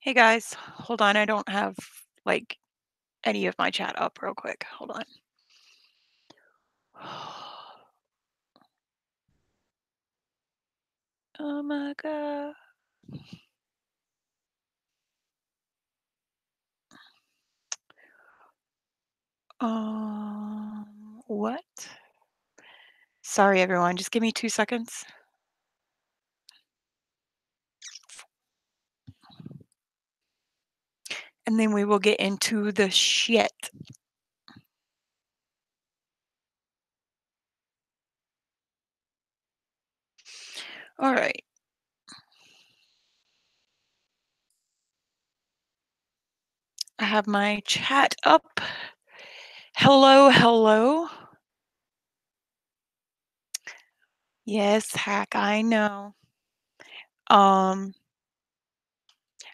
Hey guys, hold on. I don't have like any of my chat up real quick. Hold on. Oh my god. What? Sorry everyone, just give me 2 seconds. And then we will get into the shit. All right. I have my chat up. Hello, hello. Yes, hack, I know. Um,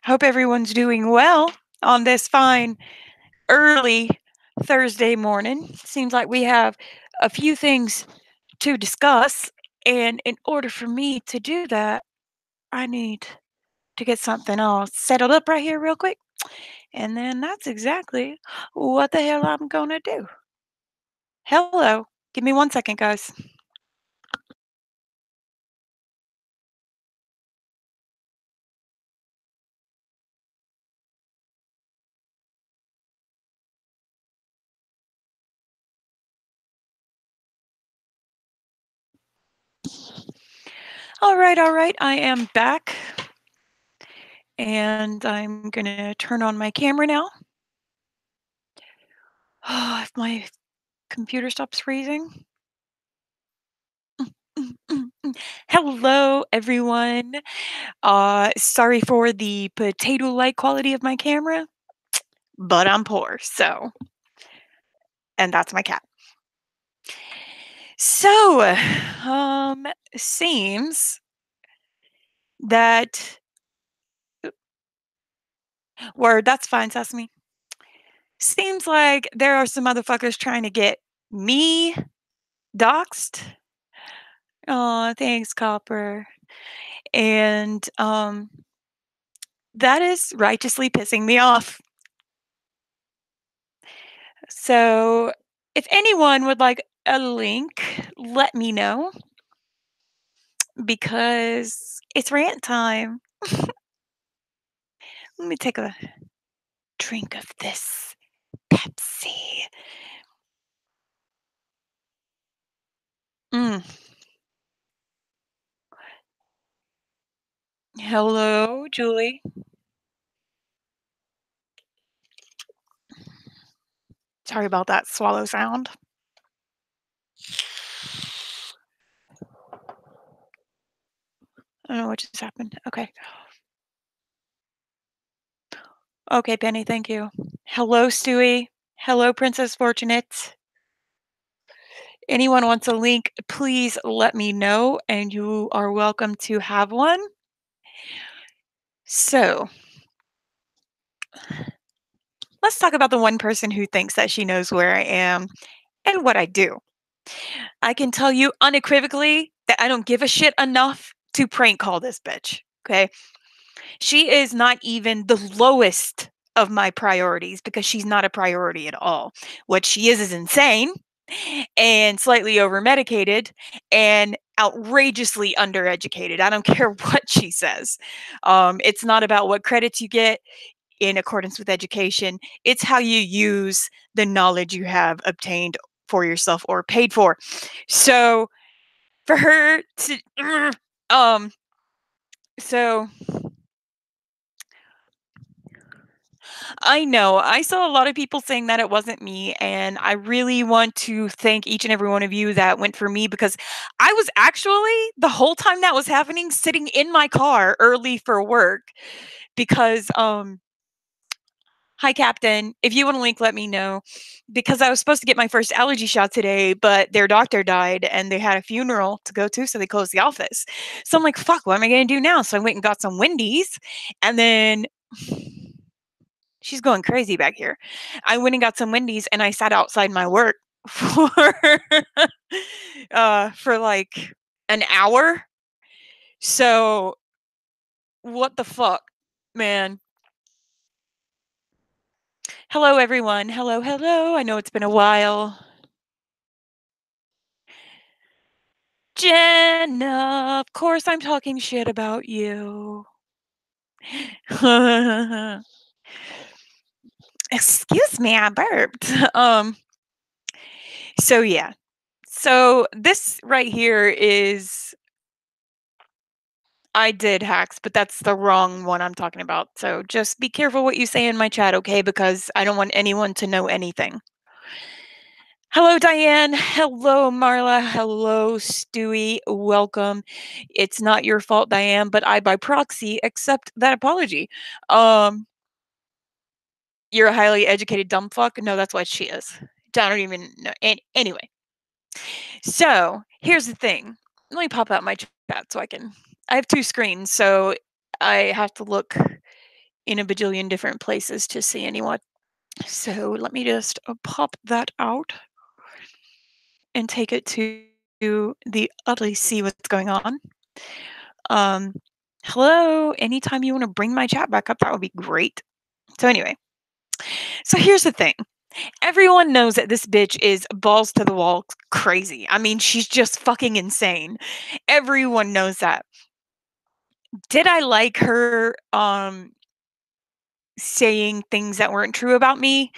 hope everyone's doing well on this fine early Thursday morning. Seems like we have a few things to discuss, and in order for me to do that, I need to get something all settled up right here real quick, and then that's exactly what the hell I'm gonna do. Hello. Give me 1 second, guys. All right, I am back, and I'm gonna turn on my camera now. If my computer stops freezing. Hello, everyone. Sorry for the potato-like quality of my camera, but I'm poor, so and that's my cat. So, um, seems that word, that's fine, Sesame. Seems like there are some motherfuckers trying to get me doxxed. Oh, thanks, Copper. And that is righteously pissing me off. So, if anyone would like a link, let me know because it's rant time. Let me take a drink of this Pepsi. Mm. Hello, Julie. Sorry about that swallow sound. I don't know what just happened. Okay. Okay, Penny, thank you. Hello, Stewie. Hello, Princess Fortunate. Anyone wants a link, please let me know, and you are welcome to have one. So, let's talk about the one person who thinks that she knows where I am and what I do. I can tell you unequivocally that I don't give a shit enough to prank call this bitch. Okay. She is not even the lowest of my priorities because she's not a priority at all. What she is insane and slightly over medicated and outrageously undereducated. I don't care what she says. It's not about what credits you get in accordance with education, it's how you use the knowledge you have obtained for yourself or paid for. So for her to, um, so I know. I saw a lot of people saying that it wasn't me, and I really want to thank each and every one of you that went for me because I was actually, the whole time that was happening, sitting in my car early for work because, hi, Captain. If you want a link, let me know. Because I was supposed to get my first allergy shot today, but their doctor died and they had a funeral to go to, so they closed the office. So I'm like, fuck, what am I going to do now? So I went and got some Wendy's, and then she's going crazy back here. I went and got some Wendy's and I sat outside my work for for like an hour. So what the fuck, man? Hello, everyone. Hello, hello. I know it's been a while. Jenna, of course I'm talking shit about you. Excuse me, I burped. So yeah. So this right here is I did hacks, but that's the wrong one I'm talking about. So just be careful what you say in my chat, okay? Because I don't want anyone to know anything. Hello, Diane. Hello, Marla. Hello, Stewie. Welcome. It's not your fault, Diane, but I, by proxy, accept that apology. You're a highly educated dumb fuck. No, that's what she is. I don't even know. Anyway, so here's the thing. Let me pop out my chat so I can. I have two screens, so I have to look in a bajillion different places to see anyone. So let me just pop that out and take it to the ugly see what's going on. Um, hello. Anytime you want to bring my chat back up, that would be great. So anyway, so here's the thing. Everyone knows that this bitch is balls to the wall crazy. I mean, she's just fucking insane. Everyone knows that. Did I like her saying things that weren't true about me?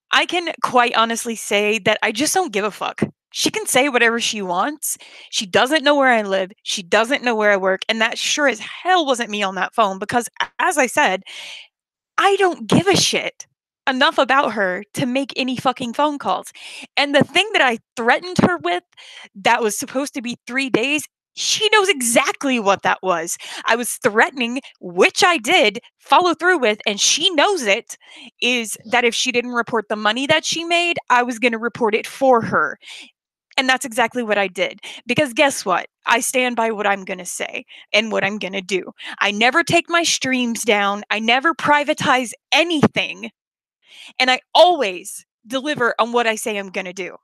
I can quite honestly say that I just don't give a fuck. She can say whatever she wants. She doesn't know where I live. She doesn't know where I work. And that sure as hell wasn't me on that phone because, as I said, I don't give a shit enough about her to make any fucking phone calls. And the thing that I threatened her with that was supposed to be 3 days, she knows exactly what that was. I was threatening, which I did follow through with, and she knows it, is that if she didn't report the money that she made, I was going to report it for her. And that's exactly what I did. Because guess what? I stand by what I'm going to say and what I'm going to do. I never take my streams down. I never privatize anything. And I always deliver on what I say I'm going to do.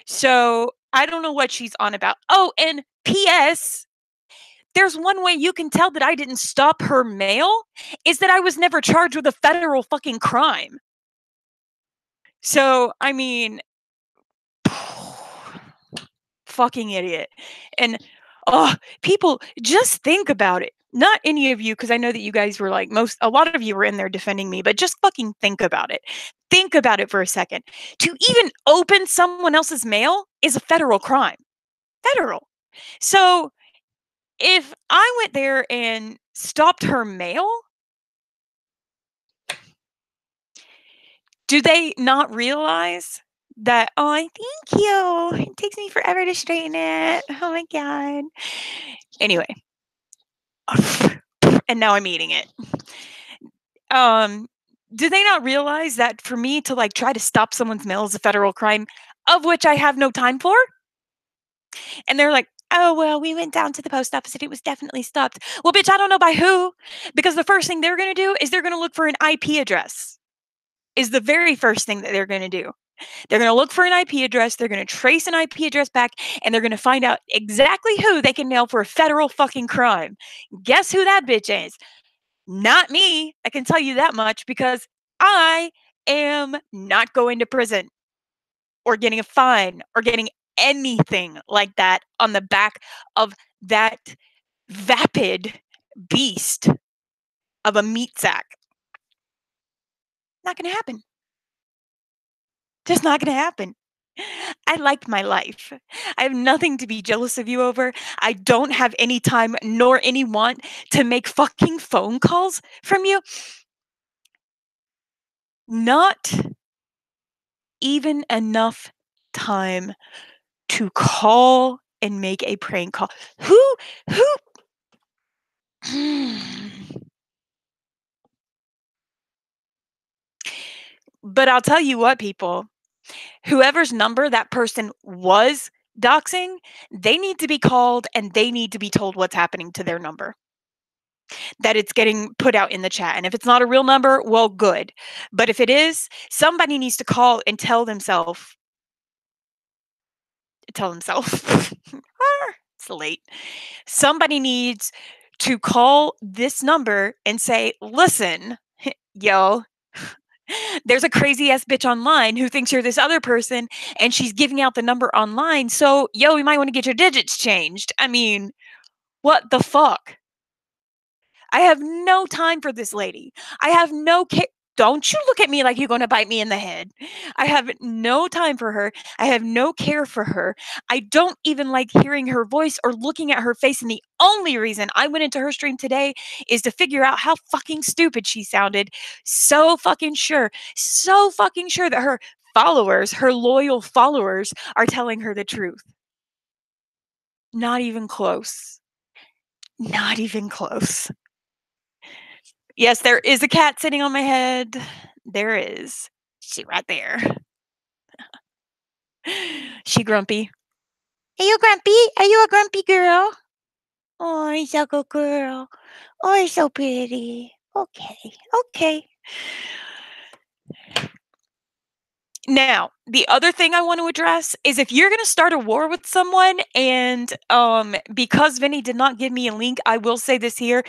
So I don't know what she's on about. Oh, and P.S. There's one way you can tell that I didn't stop her mail is that I was never charged with a federal fucking crime. So, I mean, fucking idiot. And oh, people just think about it. Not any of you, because I know that you guys were like a lot of you were in there defending me, but just fucking think about it. Think about it for a second. To even open someone else's mail is a federal crime. Federal. So if I went there and stopped her mail, do they not realize that, oh, thank you. It takes me forever to straighten it. Oh my God. Anyway, and now I'm eating it. Um, do they not realize that for me to like try to stop someone's mail is a federal crime, of which I have no time for? And they're like, oh, well, we went down to the post office and it was definitely stopped. Well, bitch, I don't know by who, because the first thing they're going to do is they're going to look for an IP address, is the very first thing that they're going to do. They're going to look for an IP address. They're going to trace an IP address back and they're going to find out exactly who they can nail for a federal fucking crime. Guess who that bitch is? Not me. I can tell you that much because I am not going to prison or getting a fine or getting anything like that on the back of that vapid beast of a meat sack. Not going to happen. Just not going to happen. I like my life. I have nothing to be jealous of you over. I don't have any time nor any want to make fucking phone calls from you. Not even enough time to call and make a prank call. Who But I'll tell you what, people, whoever's number that person was doxing, they need to be called and they need to be told what's happening to their number. That it's getting put out in the chat. And if it's not a real number, well, good. But if it is, somebody needs to call and tell themselves. It's late. Somebody needs to call this number and say, listen, yo, There's a crazy ass bitch online who thinks you're this other person and she's giving out the number online. So, yo, you might want to get your digits changed. I mean, what the fuck? I have no time for this lady. I have no care. Don't you look at me like you're going to bite me in the head. I have no time for her. I have no care for her. I don't even like hearing her voice or looking at her face. And the only reason I went into her stream today is to figure out how fucking stupid she sounded. So fucking sure that her followers, her loyal followers, are telling her the truth. Not even close. Not even close. Yes, there is a cat sitting on my head. There is. She right there. She grumpy. Are you grumpy? Are you a grumpy girl? Oh, he's a good girl. Oh, he's so pretty. Okay, okay. Now, the other thing I want to address is if you're going to start a war with someone, and because Vinny did not give me a link, I will say this here.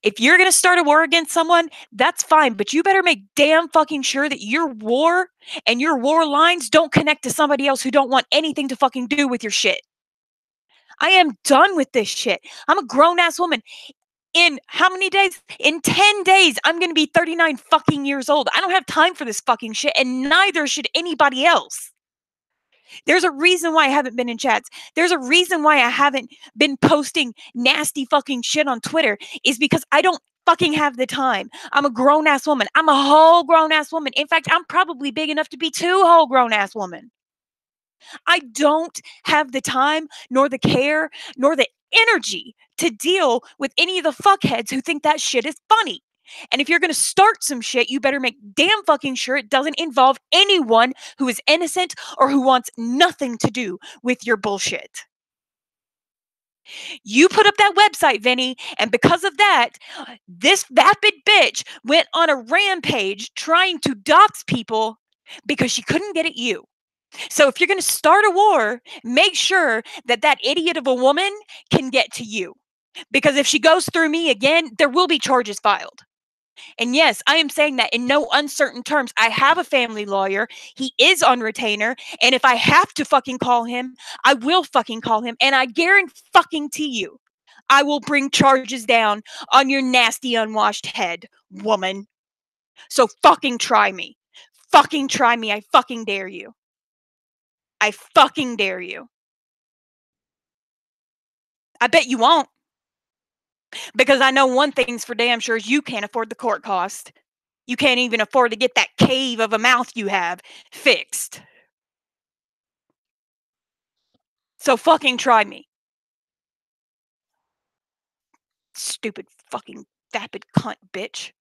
If you're going to start a war against someone, that's fine, but you better make damn fucking sure that your war and your war lines don't connect to somebody else who don't want anything to fucking do with your shit. I am done with this shit. I'm a grown ass woman. In how many days? In 10 days, I'm going to be 39 fucking years old. I don't have time for this fucking shit, and neither should anybody else. There's a reason why I haven't been in chats. There's a reason why I haven't been posting nasty fucking shit on Twitter, is because I don't fucking have the time. I'm a grown ass woman. I'm a whole grown ass woman. In fact, I'm probably big enough to be two whole grown ass women. I don't have the time, nor the care, nor the energy to deal with any of the fuckheads who think that shit is funny. And if you're going to start some shit, you better make damn fucking sure it doesn't involve anyone who is innocent or who wants nothing to do with your bullshit. You put up that website, Vinny, and because of that, this vapid bitch went on a rampage trying to dox people because she couldn't get at you. So if you're going to start a war, make sure that that idiot of a woman can get to you. Because if she goes through me again, there will be charges filed. And yes, I am saying that in no uncertain terms. I have a family lawyer. He is on retainer. And if I have to fucking call him, I will fucking call him. And I guarantee you, I will bring charges down on your nasty, unwashed head, woman. So fucking try me. Fucking try me. I fucking dare you. I fucking dare you. I bet you won't. Because I know one thing's for damn sure is you can't afford the court cost. You can't even afford to get that cave of a mouth you have fixed. So fucking try me. Stupid fucking vapid cunt bitch.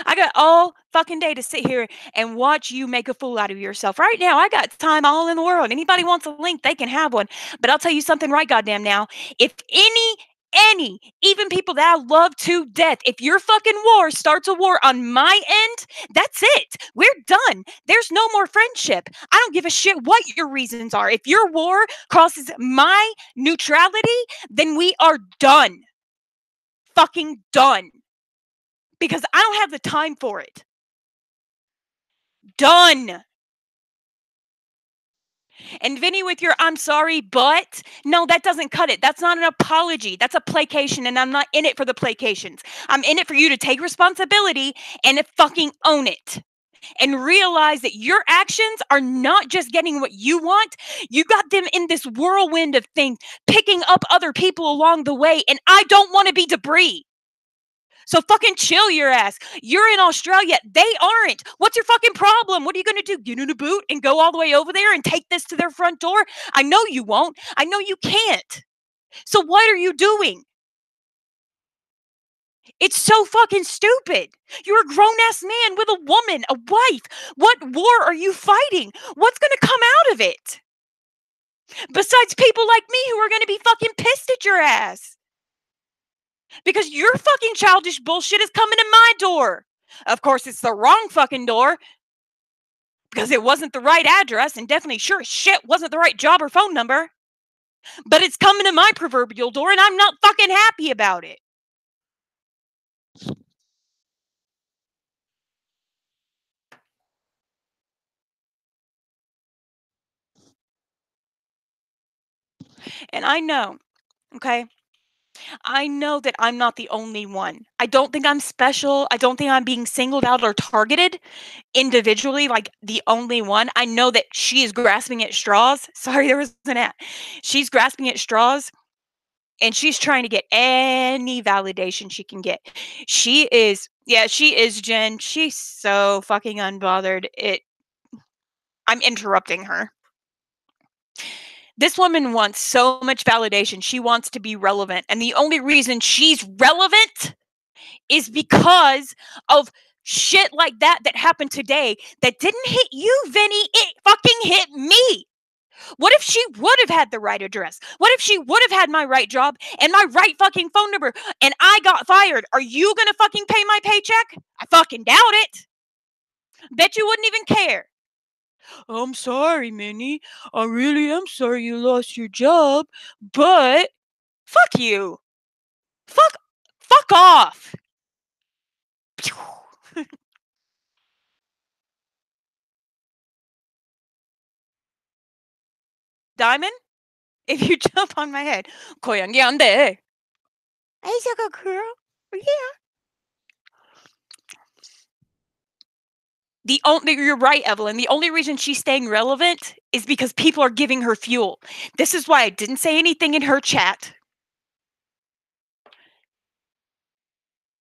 I got all fucking day to sit here and watch you make a fool out of yourself. Right now, I got time all in the world. Anybody wants a link, they can have one. But I'll tell you something right goddamn now. If even people that I love to death, if your fucking war starts a war on my end, that's it. We're done. There's no more friendship. I don't give a shit what your reasons are. If your war crosses my neutrality, then we are done. Fucking done. Because I don't have the time for it. Done. And Vinny, with your I'm sorry, but no, that doesn't cut it. That's not an apology. That's a placation, and I'm not in it for the placations. I'm in it for you to take responsibility and to fucking own it. And realize that your actions are not just getting what you want. You got them in this whirlwind of things, picking up other people along the way, and I don't want to be debris. So fucking chill your ass. You're in Australia. They aren't. What's your fucking problem? What are you going to do? Get in a boot and go all the way over there and take this to their front door? I know you won't. I know you can't. So what are you doing? It's so fucking stupid. You're a grown ass man with a woman, a wife. What war are you fighting? What's going to come out of it? Besides people like me who are going to be fucking pissed at your ass. Because your fucking childish bullshit is coming to my door. Of course, it's the wrong fucking door. Because it wasn't the right address, and definitely sure as shit wasn't the right job or phone number. But it's coming to my proverbial door and I'm not fucking happy about it. And I know, okay? I know that I'm not the only one. I don't think I'm special. I don't think I'm being singled out or targeted individually, like the only one. I know that she is grasping at straws. Sorry, there was an at. She's grasping at straws and she's trying to get any validation she can get. She is, yeah, she is, Jen. She's so fucking unbothered. I'm interrupting her. This woman wants so much validation. She wants to be relevant. And the only reason she's relevant is because of shit like that happened today that didn't hit you, Vinny. It fucking hit me. What if she would have had the right address? What if she would have had my right job and my right fucking phone number and I got fired? Are you gonna fucking pay my paycheck? I fucking doubt it. Bet you wouldn't even care. I'm sorry, Minnie. I really am sorry you lost your job, but fuck you. Fuck fuck off. Diamond, if you jump on my head, 고양이 안 돼. Hey, sugar girl. Yeah. You're right, Evelyn. The only reason she's staying relevant is because people are giving her fuel. This is why I didn't say anything in her chat.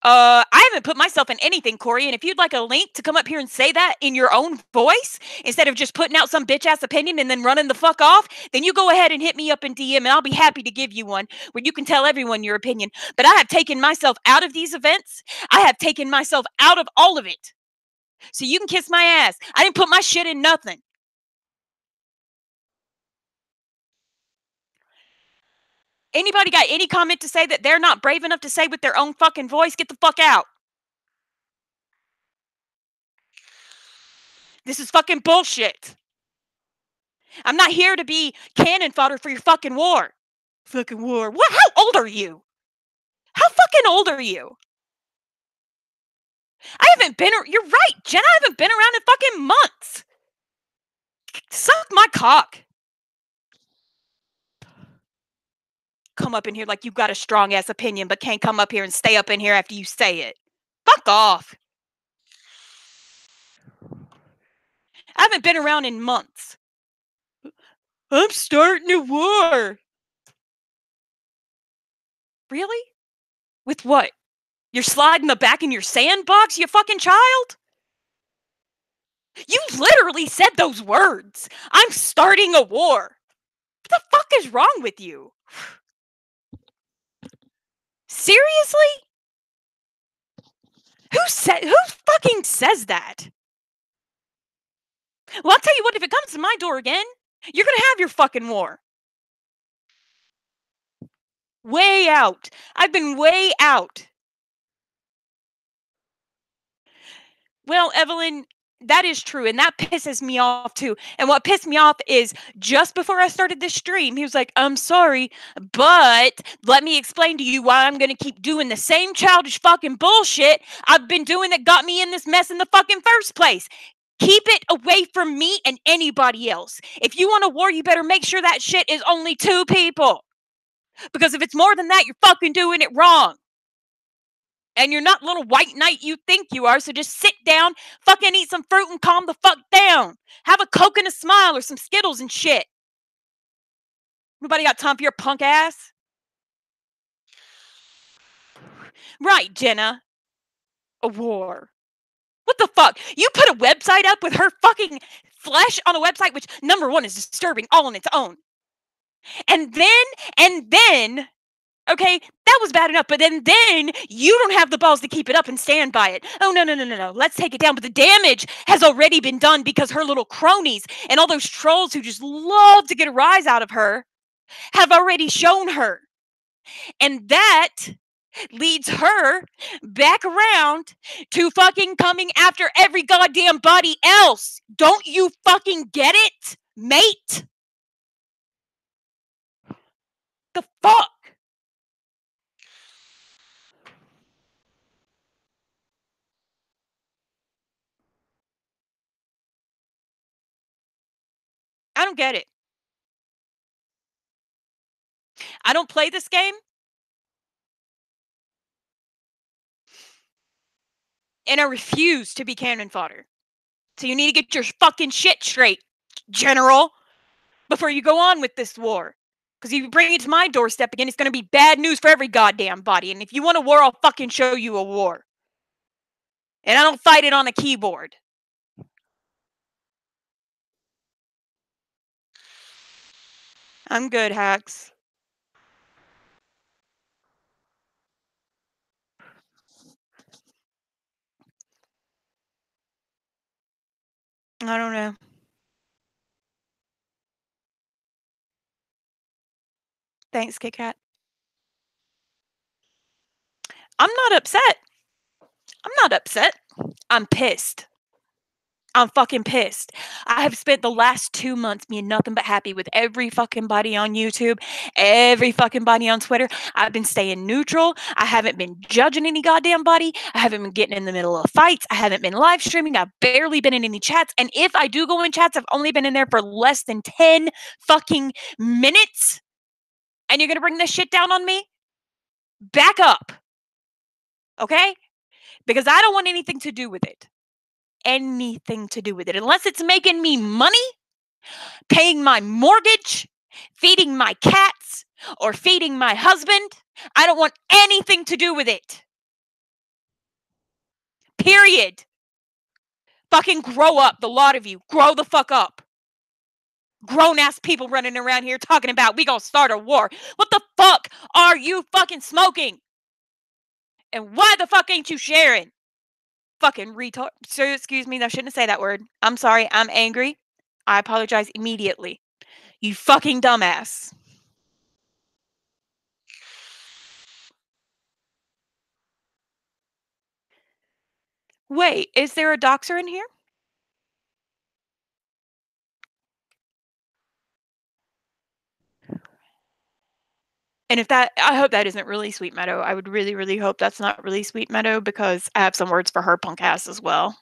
I haven't put myself in anything, Corey. And if you'd like a link to come up here and say that in your own voice instead of just putting out some bitch ass opinion and then running the fuck off, then you go ahead and hit me up in DM and I'll be happy to give you one where you can tell everyone your opinion. But I have taken myself out of these events. I have taken myself out of all of it. So you can kiss my ass. I didn't put my shit in nothing. Anybody got any comment to say that they're not brave enough to say with their own fucking voice? Get the fuck out. This is fucking bullshit. I'm not here to be cannon fodder for your fucking war. Fucking war. What? How old are you? How fucking old are you? I haven't been. You're right, Jen. I haven't been around in fucking months. Suck my cock. Come up in here like you've got a strong ass opinion, but can't come up here and stay up in here after you say it. Fuck off. I haven't been around in months. I'm starting a war. Really? With what? You're sliding the back in your sandbox, you fucking child? You literally said those words. I'm starting a war. What the fuck is wrong with you? Seriously? Who fucking says that? Well, I'll tell you what, if it comes to my door again, you're gonna have your fucking war. Way out. I've been way out. Well, Evelyn, that is true, and that pisses me off too. And what pissed me off is just before I started this stream, he was like, I'm sorry, but let me explain to you why I'm gonna keep doing the same childish fucking bullshit I've been doing that got me in this mess in the fucking first place. Keep it away from me and anybody else. If you want a war, you better make sure that shit is only 2 people. Because if it's more than that, you're fucking doing it wrong. And you're not little white knight you think you are, so just sit down, fucking eat some fruit and calm the fuck down. Have a Coke and a smile or some Skittles and shit. Nobody got time for your punk ass. Right, Jenna. A war. What the fuck? You put a website up with her fucking flesh on a website, which number one is disturbing all on its own. And then, okay, that was bad enough, but then you don't have the balls to keep it up and stand by it. Oh, no. Let's take it down. But the damage has already been done because her little cronies and all those trolls who just love to get a rise out of her have already shown her. And that leads her back around to fucking coming after every goddamn body else. Don't you fucking get it, mate? The fuck? I don't get it. I don't play this game, and I refuse to be cannon fodder. So you need to get your fucking shit straight, General, before you go on with this war. Because if you bring it to my doorstep again, it's going to be bad news for every goddamn body. And if you want a war, I'll fucking show you a war. And I don't fight it on a keyboard. I'm good, Hacks. I don't know. Thanks, Kit Kat. I'm not upset. I'm not upset. I'm pissed. I'm fucking pissed. I have spent the last 2 months being nothing but happy with every fucking body on YouTube, every fucking body on Twitter. I've been staying neutral. I haven't been judging any goddamn body. I haven't been getting in the middle of fights. I haven't been live streaming. I've barely been in any chats. And if I do go in chats, I've only been in there for less than 10 fucking minutes. And you're gonna bring this shit down on me? Back up. Okay? Because I don't want anything to do with it. Anything to do with it. Unless it's making me money, paying my mortgage, feeding my cats, or feeding my husband. I don't want anything to do with it. Period. Fucking grow up, the lot of you. Grow the fuck up. Grown ass people running around here talking about we gonna start a war. What the fuck are you fucking smoking? And why the fuck ain't you sharing? Fucking retard. So, excuse me, I shouldn't say that word. I'm sorry, I'm angry. I apologize immediately. You fucking dumbass. Wait, is there a doxer in here? And if that, I hope that isn't really Sweet Meadow. I would really, really hope that's not really Sweet Meadow because I have some words for her punk ass as well.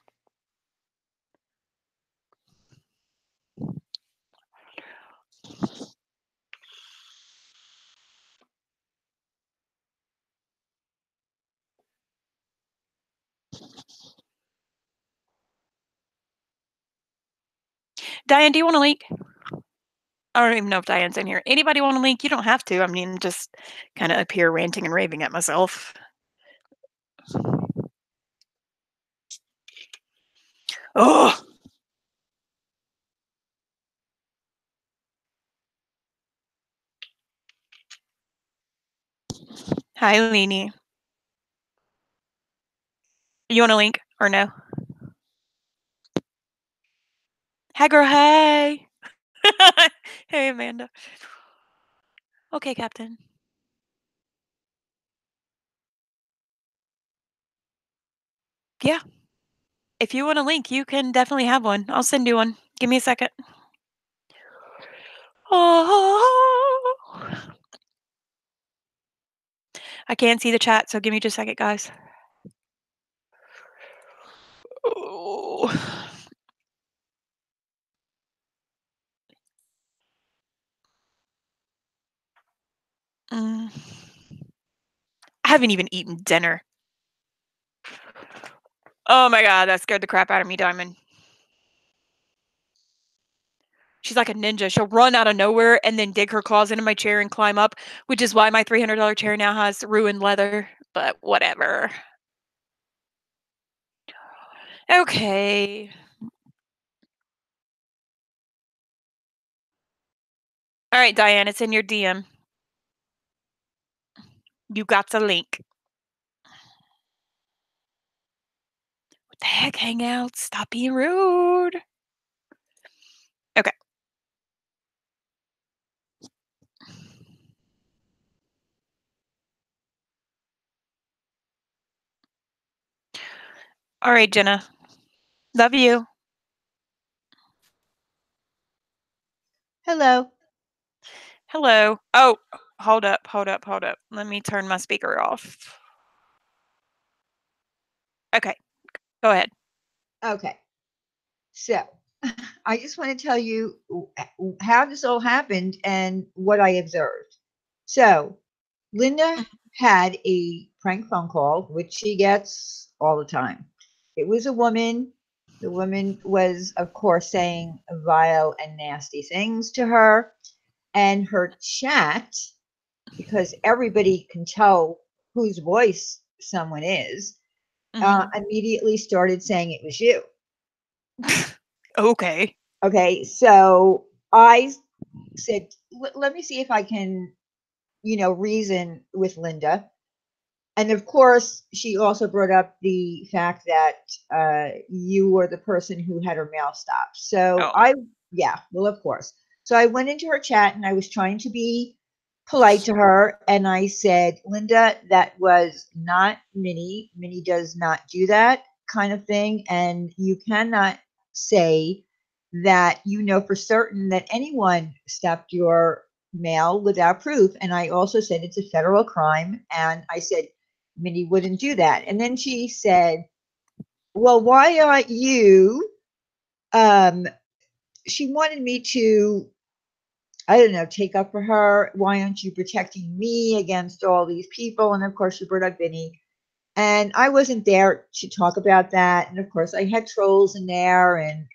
Diane, do you want a link? I don't even know if Diane's in here. Anybody want a link? You don't have to. I mean, just kind of up here ranting and raving at myself. Oh, hi, Leanie. You want a link or no? Hi, girl. Hey. Hey, Amanda. Okay, Captain. Yeah. If you want a link, you can definitely have one. I'll send you one. Give me a second. Oh. I can't see the chat, so give me just a second, guys. Oh. Mm. I haven't even eaten dinner. Oh my god, that scared the crap out of me, Diamond. She's like a ninja. She'll run out of nowhere and then dig her claws into my chair and climb up, which is why my $300 chair now has ruined leather, but whatever. Okay. All right, Diane, it's in your DM. You got the link. What the heck, Hangouts? Stop being rude. Okay. All right, Jenna. Love you. Hello. Hello. Oh, Hold up, hold up, hold up. Let me turn my speaker off. Okay, go ahead. Okay. So I just want to tell you how this all happened and what I observed. So Linda Mhm, had a prank phone call, which she gets all the time. It was a woman. The woman was, of course, saying vile and nasty things to her. And her chat, because everybody can tell whose voice someone is, mhm. immediately started saying it was you. Okay. Okay, so I said, let me see if I can, reason with Linda. And of course, she also brought up the fact that you were the person who had her mail stopped. So Oh. yeah, well, of course. So I went into her chat and I was trying to be polite to her. And I said, Linda, that was not Minnie. Minnie does not do that kind of thing. And you cannot say that you know for certain that anyone stopped your mail without proof. And I also said it's a federal crime. And I said, Minnie wouldn't do that. And then she said, well, why aren't you? Um, she wanted me to, I don't know, take up for her. Why aren't you protecting me against all these people? And of course, she brought up Vinny. And I wasn't there to talk about that. And of course, I had trolls in there and,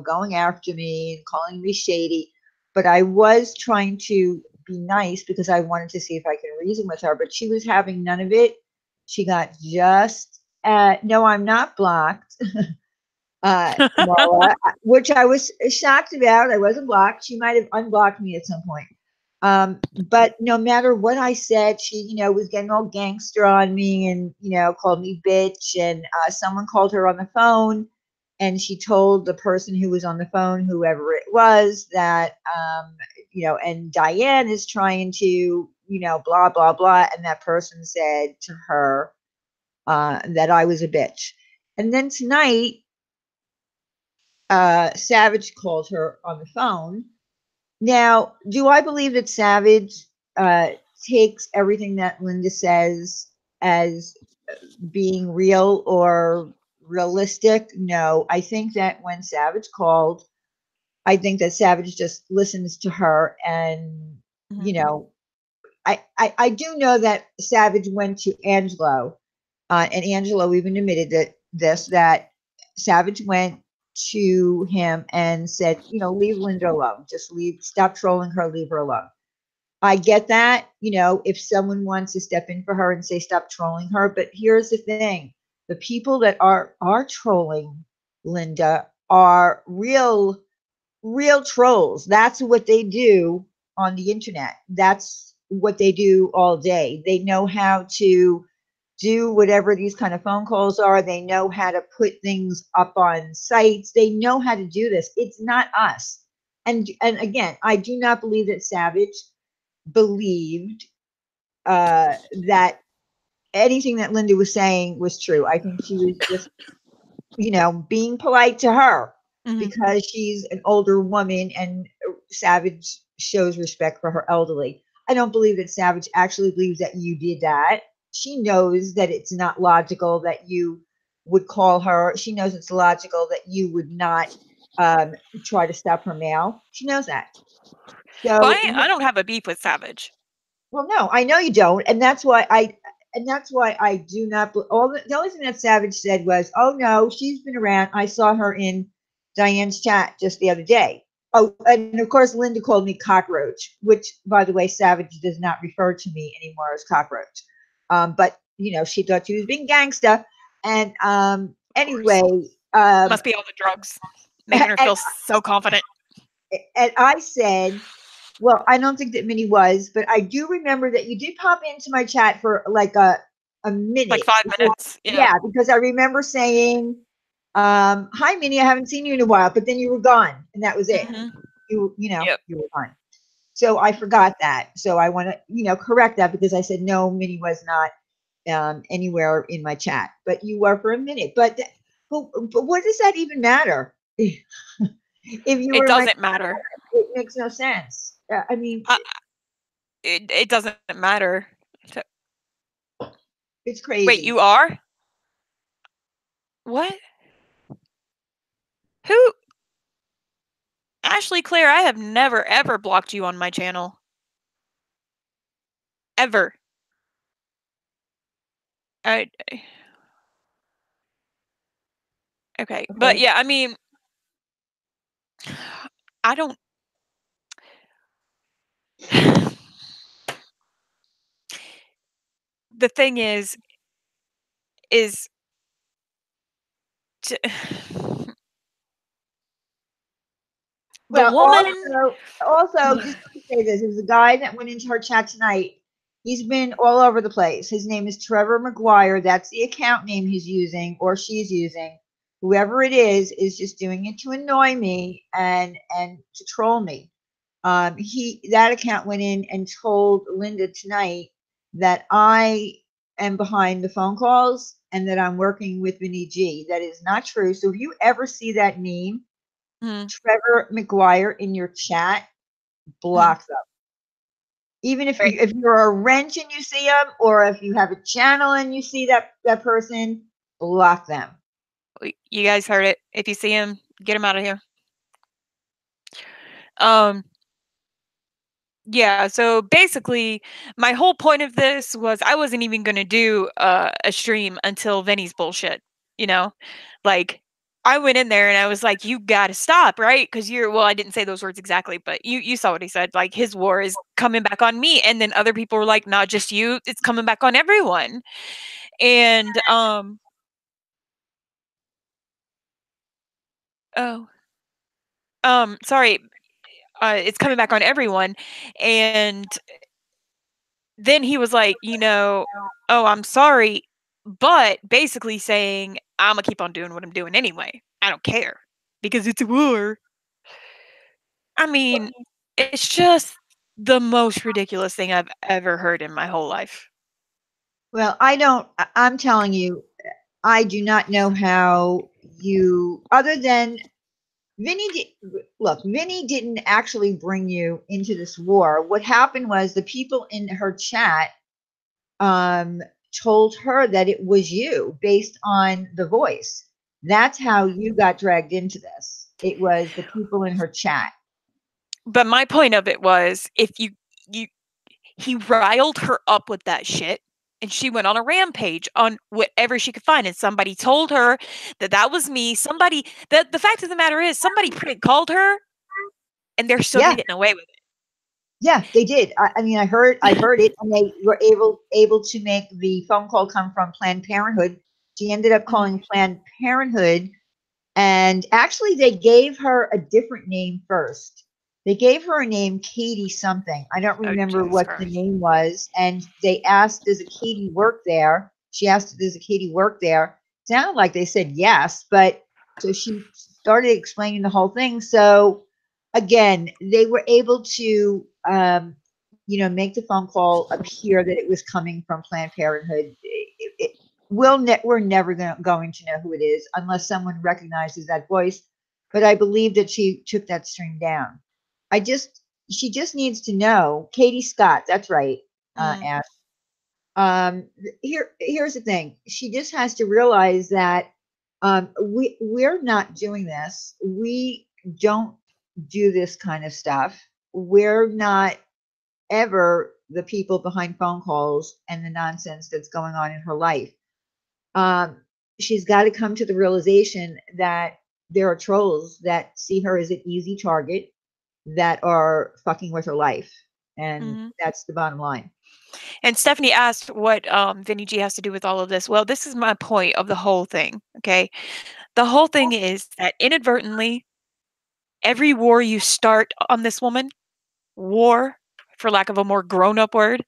going after me and calling me shady. But I was trying to be nice because I wanted to see if I could reason with her. But she was having none of it. She got just, no, I'm not blocked. Marla, which I was shocked about. I wasn't blocked. She might have unblocked me at some point. But no matter what I said, she, was getting all gangster on me and, called me bitch. And someone called her on the phone and she told the person who was on the phone, whoever it was, that, and Diane is trying to, blah, blah, blah. And that person said to her that I was a bitch. And then tonight, Savage called her on the phone. Now, do I believe that Savage uh, takes everything that Linda says as being real or realistic? No. I think that when Savage called, I think that Savage just listens to her and, you Mhm. know, I do know that Savage went to Angelo, and Angelo even admitted that Savage went to him and said, leave Linda alone. Just stop trolling her, leave her alone. I get that, if someone wants to step in for her and say stop trolling her, but here's the thing: the people that are trolling Linda are real trolls. That's what they do on the internet. That's what they do all day. They know how to do whatever these kind of phone calls are. They know how to put things up on sites. They know how to do this. It's not us. And again, I do not believe that Savage believed uh, that anything that Linda was saying was true. I think she was just being polite to her Mhm. because she's an older woman and Savage shows respect for her elderly. I don't believe that Savage actually believes that you did that. She knows that it's not logical that you would call her. She knows it's logical that you would not um, try to stop her mail. She knows that. Well, So, I don't have a beef with Savage. well, no, I know you don't, and that's why I do not. The only thing that Savage said was, "Oh no, she's been around. I saw her in Diane's chat just the other day." Oh, and of course, Linda called me cockroach, which, by the way, Savage does not refer to me anymore as cockroach. But she thought she was being gangsta, and Of course. anyway, Must be all the drugs making her and, feel so confident. and I said, well, I don't think that Minnie was, but I do remember that you did pop into my chat for like a Like minute 5 before. minutes. Yeah. Yeah, because I remember saying, "Hi, Minnie, I haven't seen you in a while," but then you were gone, and that was it. Mhm. Yep. You were gone. So I forgot that. So I want to correct that because I said no, Minnie was not anywhere in my chat, but you were for a minute. But what does that even matter? If you It were in my, doesn't matter. it makes no sense. I mean, It doesn't matter. It's Wait, crazy. you are? What? Who? Ashley Claire, I have never ever blocked you on my channel. Ever. I okay. But Okay. yeah, I mean, I don't the thing is t the Well, woman also, just let me say this: there's a guy that went into her chat tonight. He's been all over the place. His name is Trevor McGuire. That's the account name he's using or she's using. Whoever it is just doing it to annoy me and to troll me. He that account went in and told Linda tonight that I am behind the phone calls and that I'm working with Vinny G. That is not true. So if you ever see that name, Mhm, Trevor McGuire, in your chat, mhm. block them. Even if Right. you're a wrench and you see them, or if you have a channel and you see that person, block them. You guys heard it. If you see him, get him out of here. Um, yeah, so basically, my whole point of this was I wasn't even gonna do a stream until Vinny's bullshit, you know? Like, I went in there and I was like, "You gotta stop, right? Because you're" well, I didn't say those words exactly, but you saw what he said. Like, his war is coming back on me, and then other people were like, "Not just you, it's coming back on everyone." And oh, sorry, it's coming back on everyone, and then he was like, "Oh, I'm sorry," but basically saying, "Imma keep on doing what I'm doing anyway. I don't care because it's a war." I mean, it's just the most ridiculous thing I've ever heard in my whole life. Well, I don't. I'm telling you, I do not know how you, other than Vinny. Look, Vinny didn't actually bring you into this war. What happened was the people in her chat um, told her that it was you based on the voice. That's how you got dragged into this. It was the people in her chat. But my point of it was if you he riled her up with that shit, and she went on a rampage on whatever she could find, and somebody told her that that was me. Somebody the fact of the matter is somebody prank called her, and they're still Yeah, getting away with yeah, they did. I mean, I heard it, and they were able to make the phone call come from Planned Parenthood. She ended up it. Mhm. calling Planned Parenthood, and actually, they gave her a different name first. They gave her a name, Katie something. I don't Oh, remember Jesus what the Christ. name was. And they asked, "Does a Katie work there?" She asked, "Does a Katie work there?" Sounded like they said yes, but so she started explaining the whole thing. So again, they were able to, make the phone call appear that it was coming from Planned Parenthood. We're never going to know who it is unless someone recognizes that voice. But I believe that she took that stream down. I just She just needs to know. Katie Scott, that's right, Mm, Ash. Here's the thing. She just has to realize that we're not doing this. We don't do this kind of stuff. We're not ever the people behind phone calls and the nonsense that's going on in her life. um, she's got to come to the realization that there are trolls that see her as an easy target that are fucking with her life. And mhm. that's the bottom line. And Stephanie asked what Vinny G has to do with all of this. Well, this is my point of the whole thing. Okay. The whole thing is that inadvertently, every war you start on this woman, war, for lack of a more grown up word,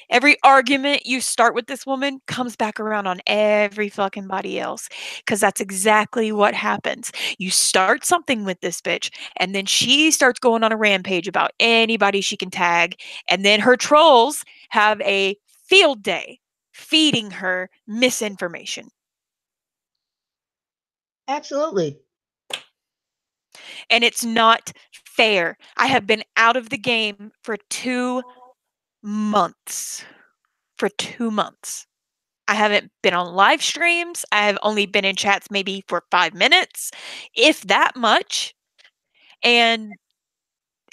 every argument you start with this woman comes back around on every fucking body else. Cause that's exactly what happens. You start something with this bitch, and then she starts going on a rampage about anybody she can tag. And then her trolls have a field day feeding her misinformation. Absolutely. And it's not fair. I have been out of the game for months. For 2 months. I haven't been on live streams. I have only been in chats maybe for 5 minutes, if that much, and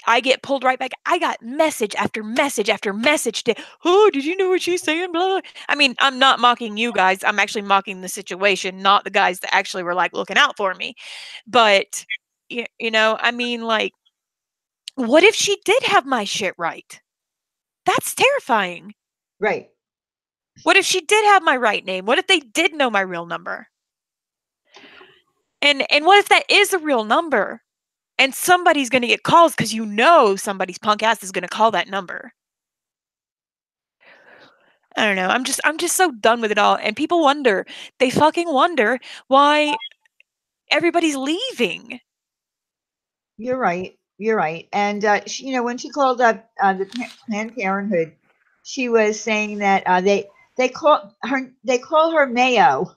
I get pulled right back. I got message after message after message to, "Oh, did you know what she's saying? Blah, blah." I mean, I'm not mocking you guys. I'm actually mocking the situation, not the guys that actually were, like, looking out for me. But, you know, I mean, like, what if she did have my shit right? That's terrifying. Right. What if she did have my right name? What if they did know my real number? And what if that is a real number? And somebody's gonna get calls because you know somebody's punk ass is gonna call that number. I don't know. I'm just so done with it all. And people wonder, they fucking wonder why everybody's leaving. You're right. You're right. And she, when she called up the Planned Parenthood, she was saying that they call her Mayo.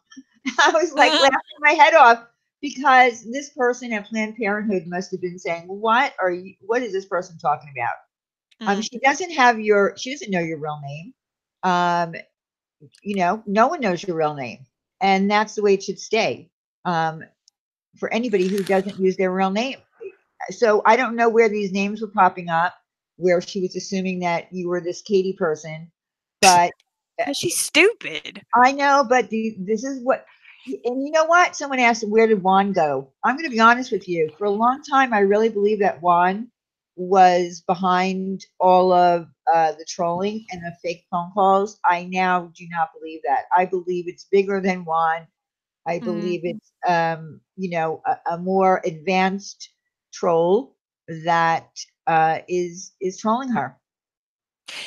I was like Mhm, laughing my head off because this person at Planned Parenthood must have been saying, What is this person talking about? mm. She doesn't know your real name. Um, no one knows your real name, and that's the way it should stay. Um, for anybody who doesn't use their real name. So I don't know where these names were popping up, where she was assuming that you were this Katie person, but 'Cause she's stupid. I know, but this is what, and you know what? Someone asked, where did Juan go? I'm going to be honest with you. For a long time, I really believed that Juan was behind all of the trolling and the fake phone calls. I now do not believe that. I believe it's bigger than Juan. I Mm. believe it's, a more advanced troll that is trolling her.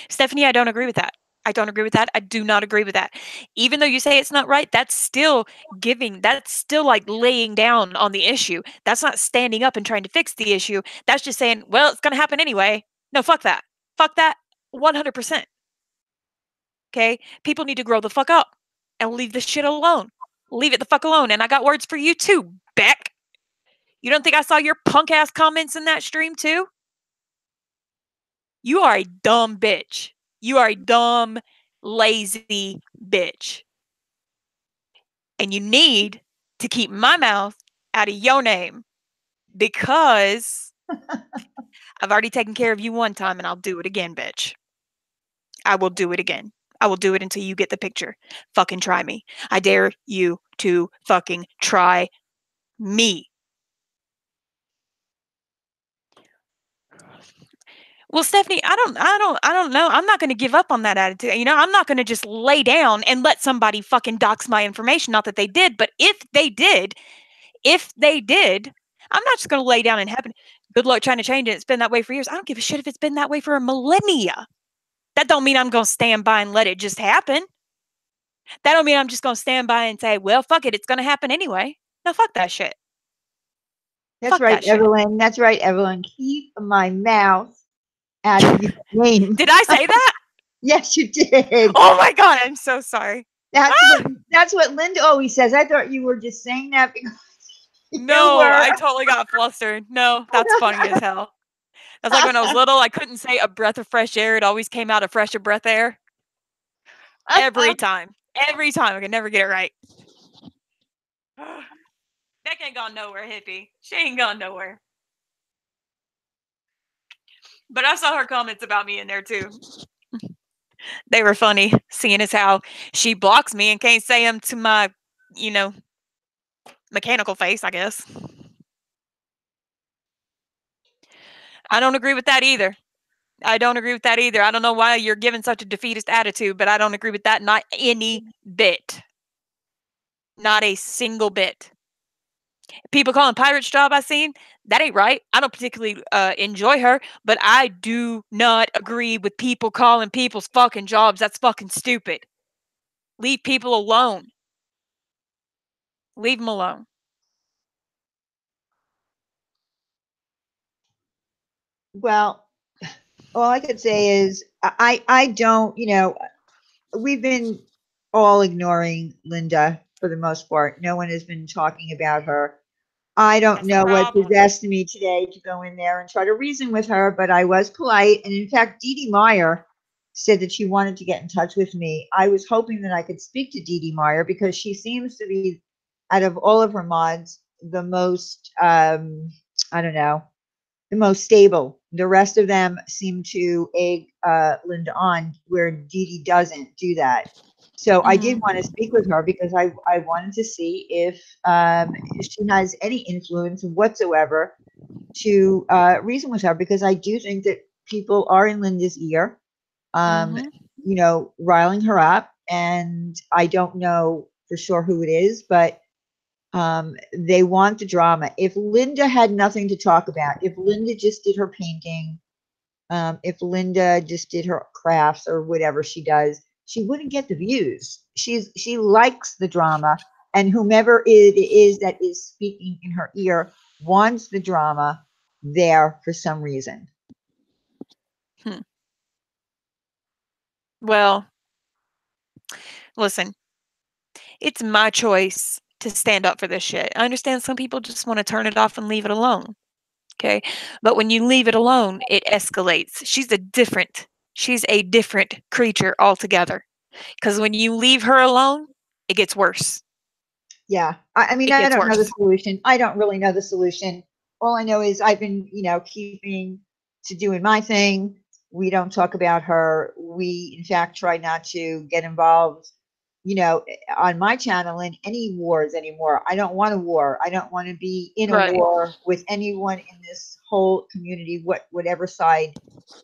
Stephanie, I don't agree with that. I don't agree with that. I do not agree with that. Even though you say it's not right, that's still that's still like laying down on the issue. That's not standing up and trying to fix the issue. That's just saying, well, it's going to happen anyway. No, fuck that. Fuck that 100%. Okay? People need to grow the fuck up and leave this shit alone. Leave it the fuck alone. And I got words for you too, Beck. You don't think I saw your punk ass comments in that stream too? You are a dumb bitch. You are a dumb, lazy bitch. And you need to keep my mouth out of your name because I've already taken care of you one time and I'll do it again, bitch. I will do it again. I will do it until you get the picture. Fucking try me. I dare you to fucking try me. Well, Stephanie, I don't know. I'm not going to give up on that attitude. You know, I'm not going to just lay down and let somebody fucking dox my information. Not that they did, but if they did, I'm not just going to lay down and happen. Good luck trying to change it. It's been that way for years. I don't give a shit if it's been that way for a millennia. That don't mean I'm going to stand by and let it just happen. That don't mean I'm just going to stand by and say, well, fuck it. It's going to happen anyway. No, fuck that shit. That's Fuck right, that shit. Evelyn. That's right, Evelyn. Keep my mouth out of your name. Did I say that? Yes, you did. Oh my God. I'm so sorry. That's what Ah! that's what Linda always says. I thought you were just saying that because you No, were. I totally got flustered. No, that's funny as hell. That's like when I was little, I couldn't say a breath of fresh air. It always came out a fresher breath air. Every time. Every time. I could never get it right. Beck ain't gone nowhere, hippie. She ain't gone nowhere. But I saw her comments about me in there too. They were funny, seeing as how she blocks me and can't say them to my, you know, mechanical face, I guess. I don't agree with that either. I don't agree with that either. I don't know why you're giving such a defeatist attitude, but I don't agree with that not any bit. Not a single bit. People calling Pirate's job I seen, that ain't right. I don't particularly enjoy her, but I do not agree with people calling people's fucking jobs. That's fucking stupid. Leave people alone. Leave them alone. Well, all I could say is I don't, we've been all ignoring Linda for the most part. No one has been talking about her. I don't That's the know what problem. possessed me today to go in there and try to reason with her, but I was polite. And in fact, Dee Dee Meyer said that she wanted to get in touch with me. I was hoping that I could speak to Dee Dee Meyer because she seems to be, out of all of her mods, the most, I don't know, the most stable. The rest of them seem to egg Linda on, where Dee Dee doesn't do that. So I did Mhm. want to speak with her because I wanted to see if she has any influence whatsoever to reason with her, because I do think that people are in Linda's ear, um, Mhm. you know, riling her up. And I don't know for sure who it is, but they want the drama. If Linda had nothing to talk about, if Linda just did her painting, if Linda just did her crafts or whatever she does, she wouldn't get the views. She likes the drama, and whomever it is that is speaking in her ear wants the drama there for some reason. Hmm. Well, listen, it's my choice to stand up for this shit. I understand some people just want to turn it off and leave it alone. Okay. But when you leave it alone, it escalates. She's a different creature altogether. Because when you leave her alone, it gets worse. Yeah. I mean, It I gets don't know the worse. solution. I don't really know the solution. All I know is I've been, you know, keeping to doing my thing. We don't talk about her. We, in fact, try not to get involved, you know, on my channel in any wars anymore. I don't want a war. I don't want to be in a Right. war with anyone in this whole community, whatever side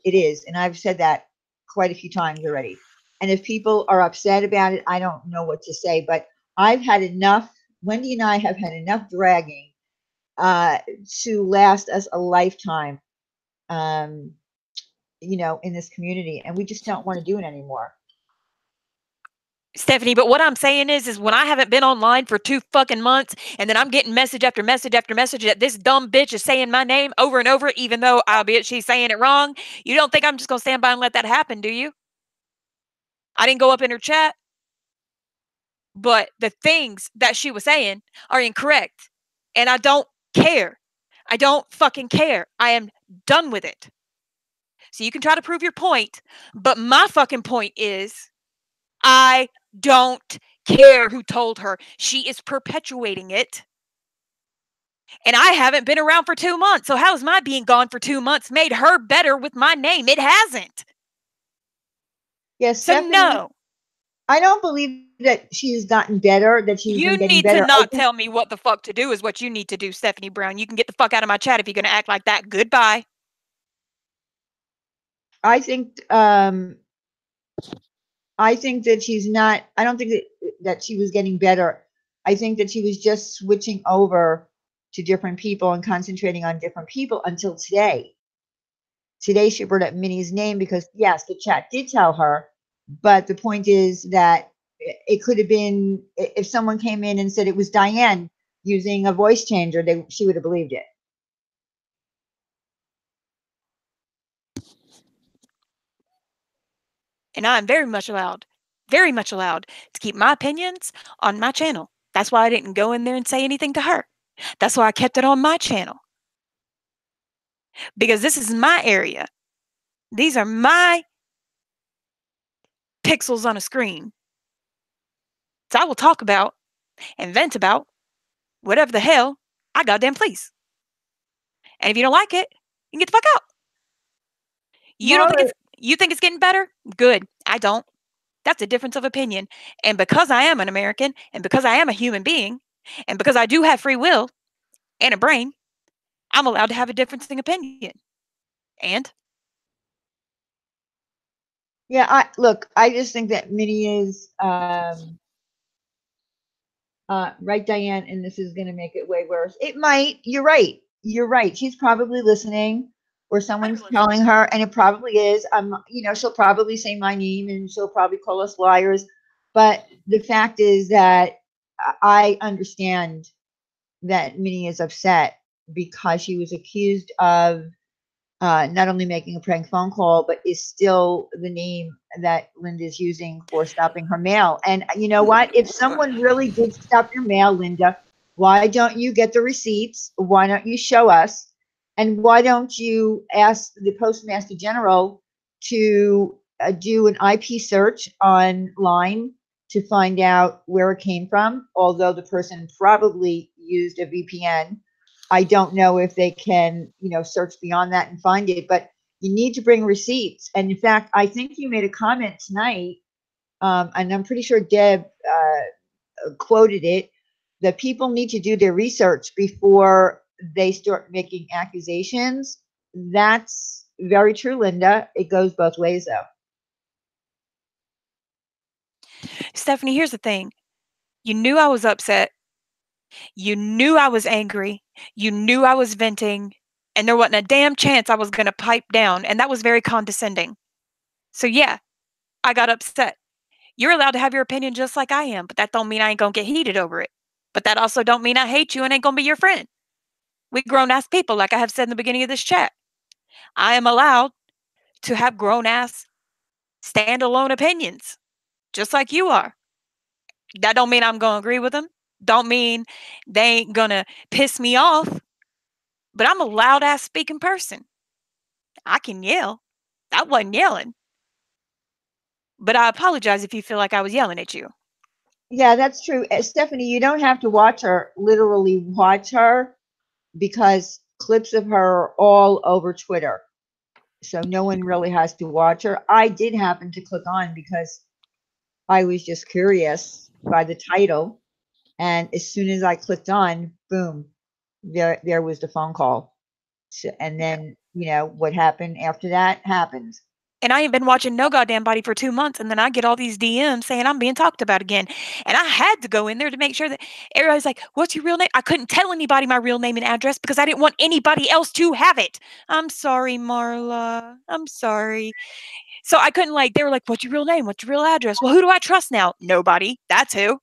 it is. And I've said that quite a few times already. And if people are upset about it, I don't know what to say. But I've had enough. Wendy and I have had enough dragging uh, to last us a lifetime, um, you know, in this community, and we just don't want to do it anymore. Stephanie, but what I'm saying is when I haven't been online for 2 fucking months and then I'm getting message after message after message that this dumb bitch is saying my name over and over, even though albeit she's saying it wrong, you don't think I'm just gonna stand by and let that happen, do you? I didn't go up in her chat, but the things that she was saying are incorrect. And I don't care. I don't fucking care. I am done with it. So you can try to prove your point, but my fucking point is I don't care who told her. She is perpetuating it. And I haven't been around for 2 months. So how has my being gone for 2 months made her better with my name? It hasn't. Yes, So Stephanie, no. I don't believe that she's gotten better, that she's You been getting need to better. I not think tell me what the fuck to do is what you need to do, Stephanie Brown. You can get the fuck out of my chat if you're going to act like that. Goodbye. I think I think that she's not. I don't think that she was getting better. I think that she was just switching over to different people and concentrating on different people until today. Today she brought up Minnie's name because yes, the chat did tell her, but the point is that it could have been if someone came in and said it was Diane using a voice changer, she would have believed it. And I'm very much allowed to keep my opinions on my channel. That's why I didn't go in there and say anything to her. That's why I kept it on my channel. Because this is my area. These are my pixels on a screen. So I will talk about and vent about whatever the hell I goddamn please. And if you don't like it, you can get the fuck out. You don't think Well, it's getting better? Good. I don't. That's a difference of opinion. And because I am an American and because I am a human being and because I do have free will and a brain, I'm allowed to have a difference in opinion. And yeah, I look, I just think that Minnie is right, Diane, and this is going to make it way worse. It might. You're right. You're right. She's probably listening, or someone's telling her, and it probably is. You know, she'll probably say my name, and she'll probably call us liars. But the fact is that I understand that Minnie is upset because she was accused of not only making a prank phone call, but is still the name that Linda's using for stopping her mail. And you know what? If someone really did stop your mail, Linda, why don't you get the receipts? Why don't you show us? And why don't you ask the Postmaster General to do an IP search online to find out where it came from, although the person probably used a VPN. I don't know if they can, search beyond that and find it, but you need to bring receipts. And in fact, I think you made a comment tonight, and I'm pretty sure Deb quoted it, that people need to do their research before they start making accusations. That's very true, Linda. It goes both ways, though. Stephanie, here's the thing. You knew I was upset. You knew I was angry. You knew I was venting. And there wasn't a damn chance I was going to pipe down. And that was very condescending. So, yeah, I got upset. You're allowed to have your opinion just like I am, but that don't mean I ain't going to get heated over it. But that also don't mean I hate you and ain't going to be your friend. We grown-ass people, like I have said in the beginning of this chat. I am allowed to have grown-ass standalone opinions, just like you are. That don't mean I'm gonna agree with them. Don't mean they ain't gonna piss me off. But I'm a loud ass speaking person. I can yell. That wasn't yelling. But I apologize if you feel like I was yelling at you. Yeah, that's true. Stephanie, you don't have to watch her, literally watch her, because clips of her are all over Twitter. So no one really has to watch her. I did happen to click on because I was just curious by the title. And as soon as I clicked on, boom, there was the phone call. So, and then, what happened after that happened. And I ain't been watching no goddamn body for 2 months, and then I get all these DMs saying I'm being talked about again. And I had to go in there to make sure that everybody's like, "What's your real name?" I couldn't tell anybody my real name and address because I didn't want anybody else to have it. I'm sorry, Marla. I'm sorry. So I couldn't they were like, "What's your real name? What's your real address?" Well, who do I trust now? Nobody. That's who.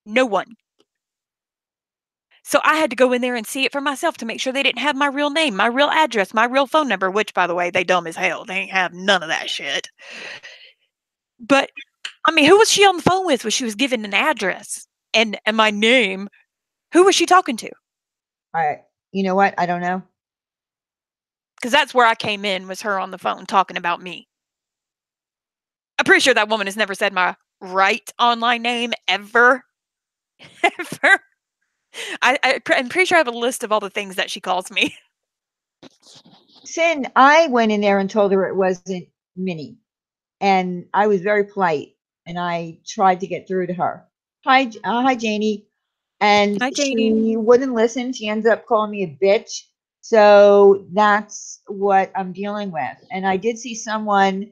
No one. So I had to go in there and see it for myself to make sure they didn't have my real name, my real address, my real phone number, which, by the way, they dumb as hell. They ain't have none of that shit. But, I mean, who was she on the phone with when she was giving an address and my name? Who was she talking to? All right. You know what? I don't know. Because that's where I came in, was her on the phone talking about me. I'm pretty sure that woman has never said my right online name ever. Ever. I'm pretty sure I have a list of all the things that she calls me. Sin, I went in there and told her it wasn't Minnie. And I was very polite and I tried to get through to her. Hi, Janie. And Hi, Janie. she wouldn't listen. She ends up calling me a bitch. So that's what I'm dealing with. And I did see someone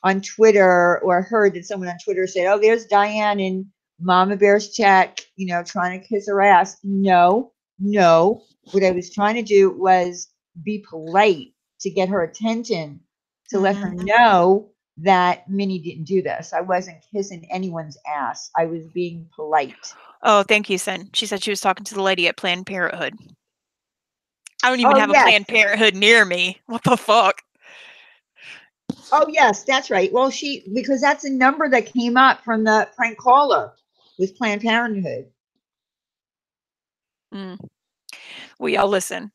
on Twitter, or heard that someone on Twitter said, "Oh, there's Diane in Mama Bear's chat, trying to kiss her ass." No, no. What I was trying to do was be polite to get her attention, to let her know that Minnie didn't do this. I wasn't kissing anyone's ass. I was being polite. Oh, thank you, Sin. She said she was talking to the lady at Planned Parenthood. I don't even Oh, have a yes. Planned Parenthood near me. What the fuck? Oh, yes, that's right. Well, because that's a number that came up from the prank caller with Planned Parenthood. Will y'all listen?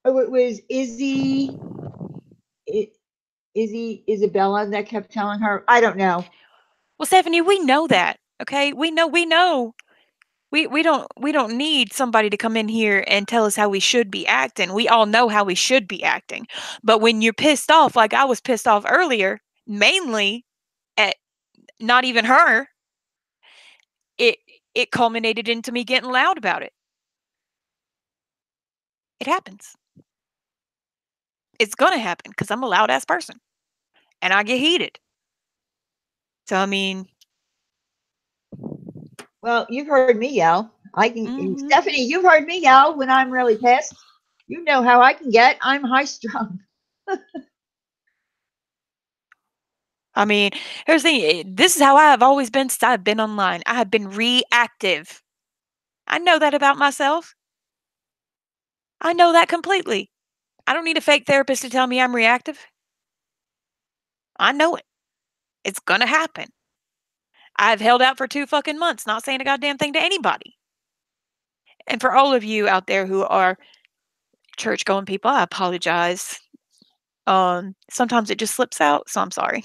Oh, it was Isabella that kept telling her. I don't know. Well, Stephanie, we know that. Okay, we know. We don't need somebody to come in here and tell us how we should be acting. We all know how we should be acting. But when you're pissed off, like I was pissed off earlier, mainly at not even her, it it culminated into me getting loud about it. It happens. It's gonna happen because I'm a loud ass person and I get heated. So I mean, Well, you've heard me yell. mhm. Stephanie, you've heard me yell when I'm really pissed. You know how I can get. I'm high strung. I mean, here's the thing. This is how I have always been since I've been online. I have been reactive. I know that about myself. I know that completely. I don't need a fake therapist to tell me I'm reactive. I know it. It's gonna happen. I've held out for 2 fucking months, not saying a goddamn thing to anybody. And for all of you out there who are church going people, I apologize. Sometimes it just slips out, so I'm sorry.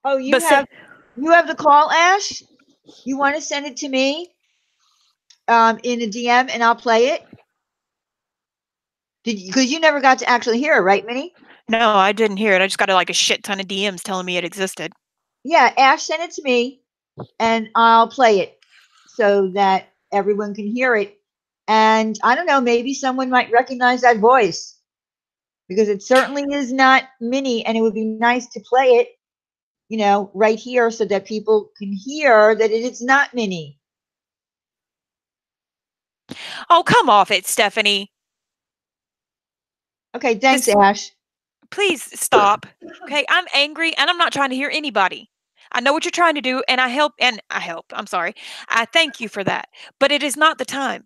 Oh, But say you have the call, Ash? You want to send it to me in a DM and I'll play it? Because you never got to actually hear it, right, Minnie? no, I didn't hear it. I just got, like, a shit ton of DMs telling me it existed. Yeah, Ash sent it to me and I'll play it so that everyone can hear it. And I don't know, maybe someone might recognize that voice because it certainly is not Minnie, and it would be nice to play it, right here so that people can hear that it is not Minnie. Oh, come off it, Stephanie. Okay, thanks, This Ash. Please stop. Okay, I'm angry and I'm not trying to hear anybody. I know what you're trying to do and I help. I'm sorry. I thank you for that. But it is not the time.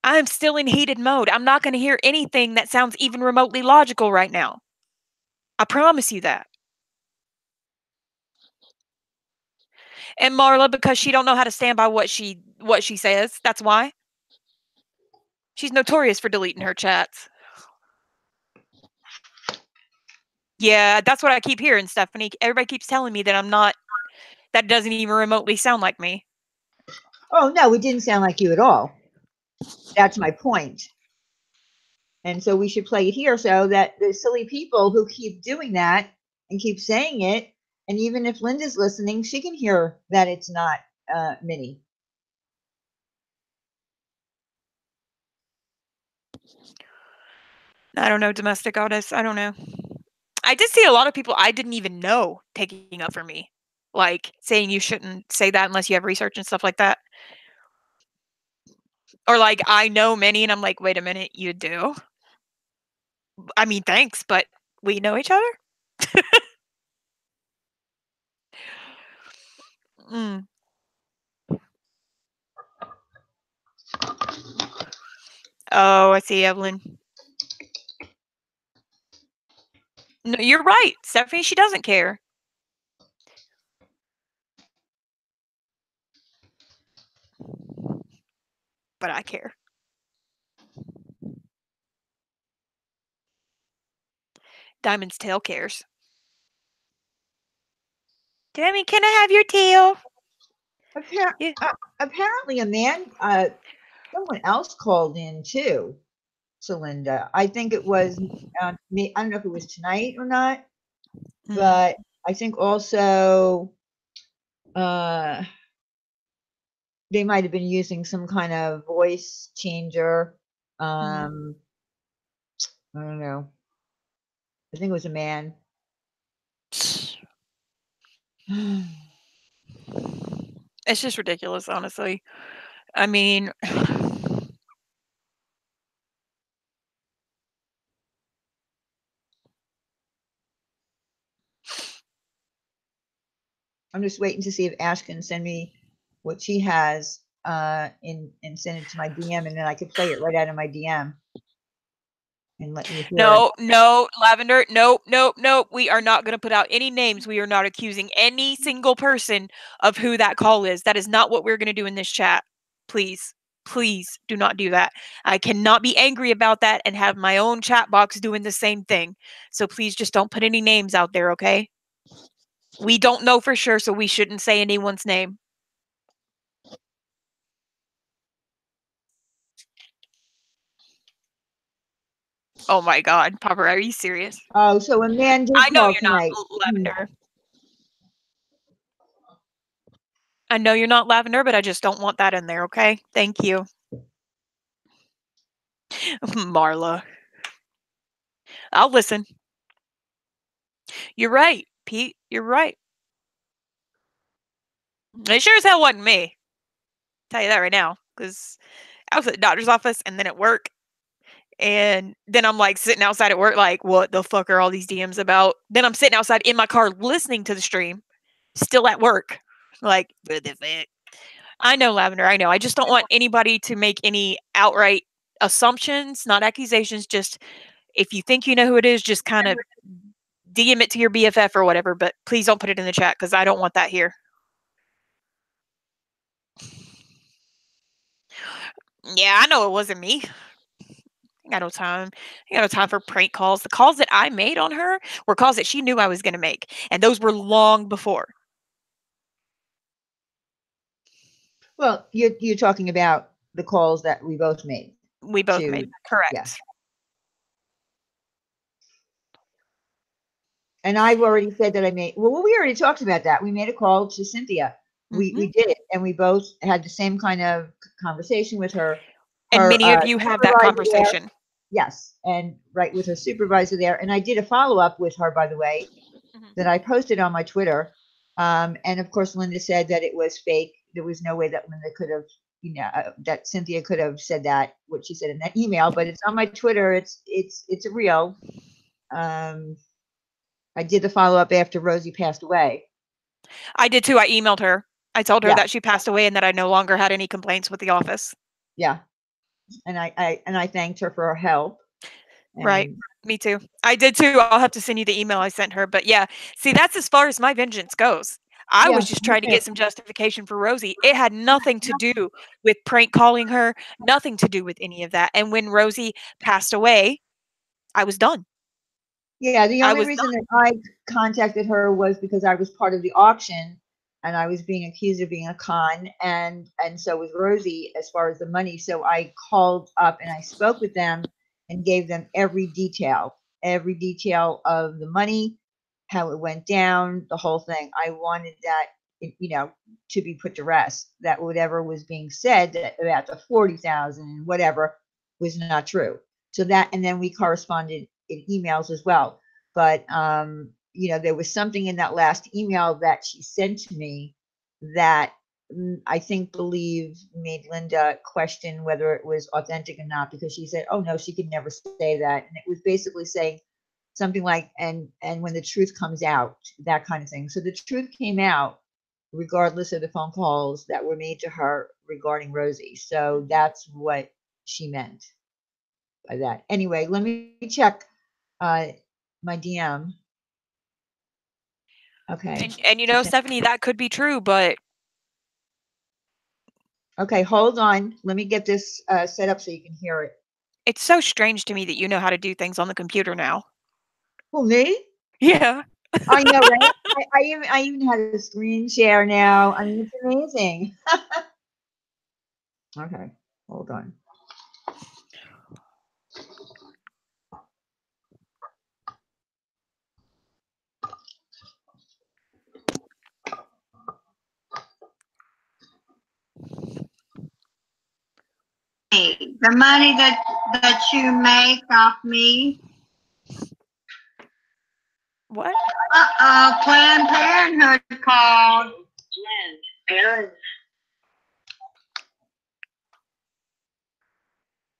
I am still in heated mode. I'm not going to hear anything that sounds even remotely logical right now. I promise you that. And Marla, because she don't know how to stand by what she says, that's why. She's notorious for deleting her chats. Yeah, that's what I keep hearing, Stephanie. Everybody keeps telling me that I'm not that doesn't even remotely sound like me. Oh, no, it didn't sound like you at all. That's my point. And so we should play it here so that the silly people who keep doing that and keep saying it, and even if Linda's listening, she can hear that it's not Minnie. I don't know, domestic artists. I don't know. I did see a lot of people I didn't even know taking up for me, like saying you shouldn't say that unless you have research and stuff like that. Or like I know many, and I'm like, wait a minute, you do? I mean, thanks, but we know each other. Mm. Oh, I see, Evelyn. No, you're right, Stephanie. She doesn't care, but I care. Diamond's tail cares. Tammy, can I have your tail? Yeah. Apparently, a man, someone else called in too to Linda. I think it was me. I don't know if it was tonight or not, Mm. but I think also uh, they might have been using some kind of voice changer. Mm. Um, I don't know. I think it was a man. It's just ridiculous, honestly. I mean, I'm just waiting to see if Ash can send me what she has and send it to my DM, and then I could play it right out of my DM and let you hear it. no, no, Lavender, nope, nope, nope. We are not going to put out any names. We are not accusing any single person of who that call is. That is not what we're going to do in this chat. Please, please do not do that. I cannot be angry about that and have my own chat box doing the same thing. So please just don't put any names out there, okay? We don't know for sure, so we shouldn't say anyone's name. Oh my God, Papa, are you serious? Oh, so a man did I know call you're not tonight. Lavender. I know you're not Lavender, but I just don't want that in there, okay? Thank you. Marla. I'll listen. You're right, Pete. You're right. It sure as hell wasn't me. Tell you that right now. Because I was at the doctor's office and then at work. And then I'm like sitting outside at work, like, what the fuck are all these DMs about? Then I'm sitting outside in my car listening to the stream, still at work. Like, what the fuck? I know, Lavender. I know. I just don't want anybody to make any outright assumptions, not accusations. Just if you think you know who it is, just kind of DM it to your BFF or whatever. But please don't put it in the chat because I don't want that here. Yeah, I know it wasn't me. I got no time. I got no time for prank calls. The calls that I made on her were calls that she knew I was gonna make, and those were long before. Well, you're talking about the calls that we both made We both to, made yeah. correct. And I've already said that I made, well, we already talked about that. We made a call to Cynthia. We Mhm. did it, and we both had the same kind of conversation with her. And Her many of you have that supervisor there, conversation. yes, and right with her supervisor there. And I did a follow up with her, by the way, Mhm. that I posted on my Twitter. And of course, Linda said that it was fake. There was no way that Linda could have, that Cynthia could have said that, what she said in that email. But it's on my Twitter. It's a real. Um, I did the follow up after Rosie passed away. I did too. I emailed her. I told her Yeah, that she passed away and that I no longer had any complaints with the office. yeah. And I thanked her for her help. Right. And Me too. I did too. I'll have to send you the email I sent her. But yeah, see, that's as far as my vengeance goes. I yeah, was just me trying to too. get some justification for Rosie. It had nothing to do with prank calling her, nothing to do with any of that. And when Rosie passed away, I was done. Yeah, the I only was reason done. that I contacted her was because I was part of the auction and I was being accused of being a con, and so was Rosie as far as the money. So I called up and I spoke with them and gave them every detail of the money, how it went down, the whole thing. I wanted that, to be put to rest, that whatever was being said about the 40,000 and whatever was not true. So that, and then we corresponded in emails as well. But there was something in that last email that she sent to me that I think believe made Linda question whether it was authentic or not, because she said, "Oh no, she could never say that," and it was basically saying something like, "And when the truth comes out," that kind of thing. So the truth came out regardless of the phone calls that were made to her regarding Rosie. So that's what she meant by that. Anyway, let me check uh, my DM. Okay. And you know, Stephanie, that could be true, but Okay, hold on. Let me get this set up so you can hear it. it's so strange to me that you know how to do things on the computer now. Who, me? Yeah. I know, right? I even have a screen share now. I mean, it's amazing. Okay, hold on. The money that you make off me. What? Planned Parenthood called. Planned Parenthood.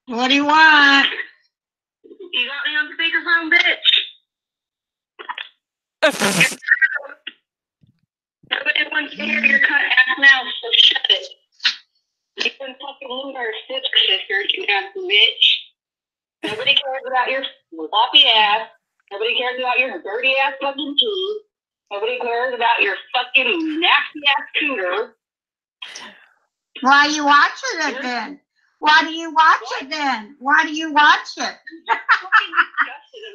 What do you want? You got me on speakerphone, bitch. Nobody wants to hear your cut ass mouth, so shut it. You can fucking lunar sisters, you ass bitch. Nobody cares about your floppy ass. Nobody cares about your dirty ass fucking teeth. Nobody cares about your fucking nasty ass cooter. Why are you watching it then? Why do you watch it then? Why do you watch it?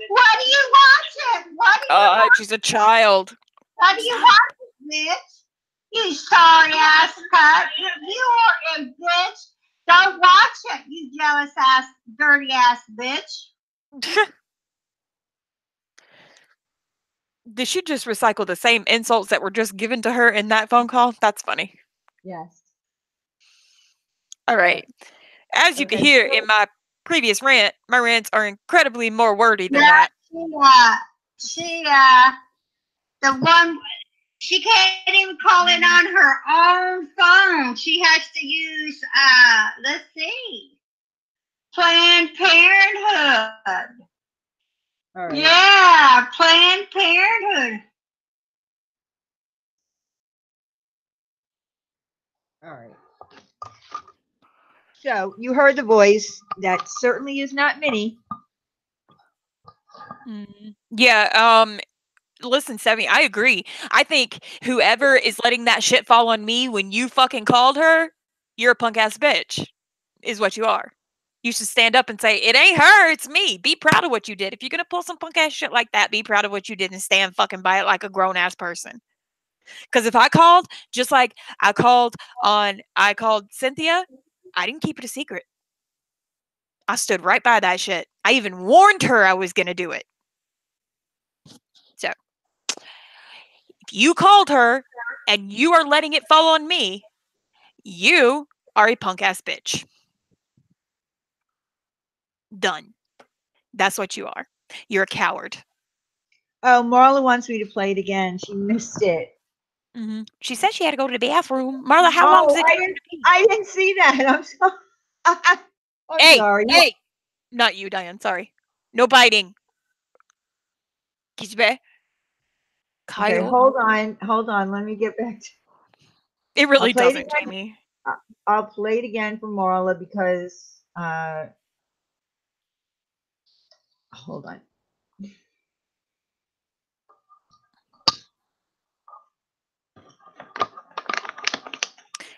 Why do you watch it? Why do you watch it? She's a child. Why do you watch it, bitch? You sorry ass cut. You are a bitch. Don't watch it, you jealous ass, dirty ass bitch. Did she just recycle the same insults that were just given to her in that phone call? That's funny. Yes. All right. As you can Okay. hear in my previous rant, my rants are incredibly more wordy than Yeah, that. the one, she can't even call in on her own phone. She has to use, let's see, Planned Parenthood. All right. Yeah, Planned Parenthood. All right. So you heard the voice. That certainly is not Minnie. Yeah, listen, Sevi, I agree. I think whoever is letting that shit fall on me when you fucking called her, you're a punk ass bitch. is what you are. You should stand up and say, it ain't her, it's me. Be proud of what you did. If you're going to pull some punk ass shit like that, be proud of what you did and stand fucking by it like a grown ass person. Because if I called, just like I called Cynthia, I didn't keep it a secret. I stood right by that shit. I even warned her I was going to do it. So, if you called her and you are letting it fall on me, you are a punk ass bitch. Done. That's what you are. You're a coward. Oh, Marla wants me to play it again. She missed it. Mm-hmm. She said she had to go to the bathroom. Marla, how long does it take you to pee? I didn't see that. I'm sorry. I'm sorry. Hey, not you, Diane. Sorry. No biting. Kisbe. Okay, Kyle. hold on. Let me get back to It really play it doesn't, again. Jamie. I'll play it again for Marla because hold on.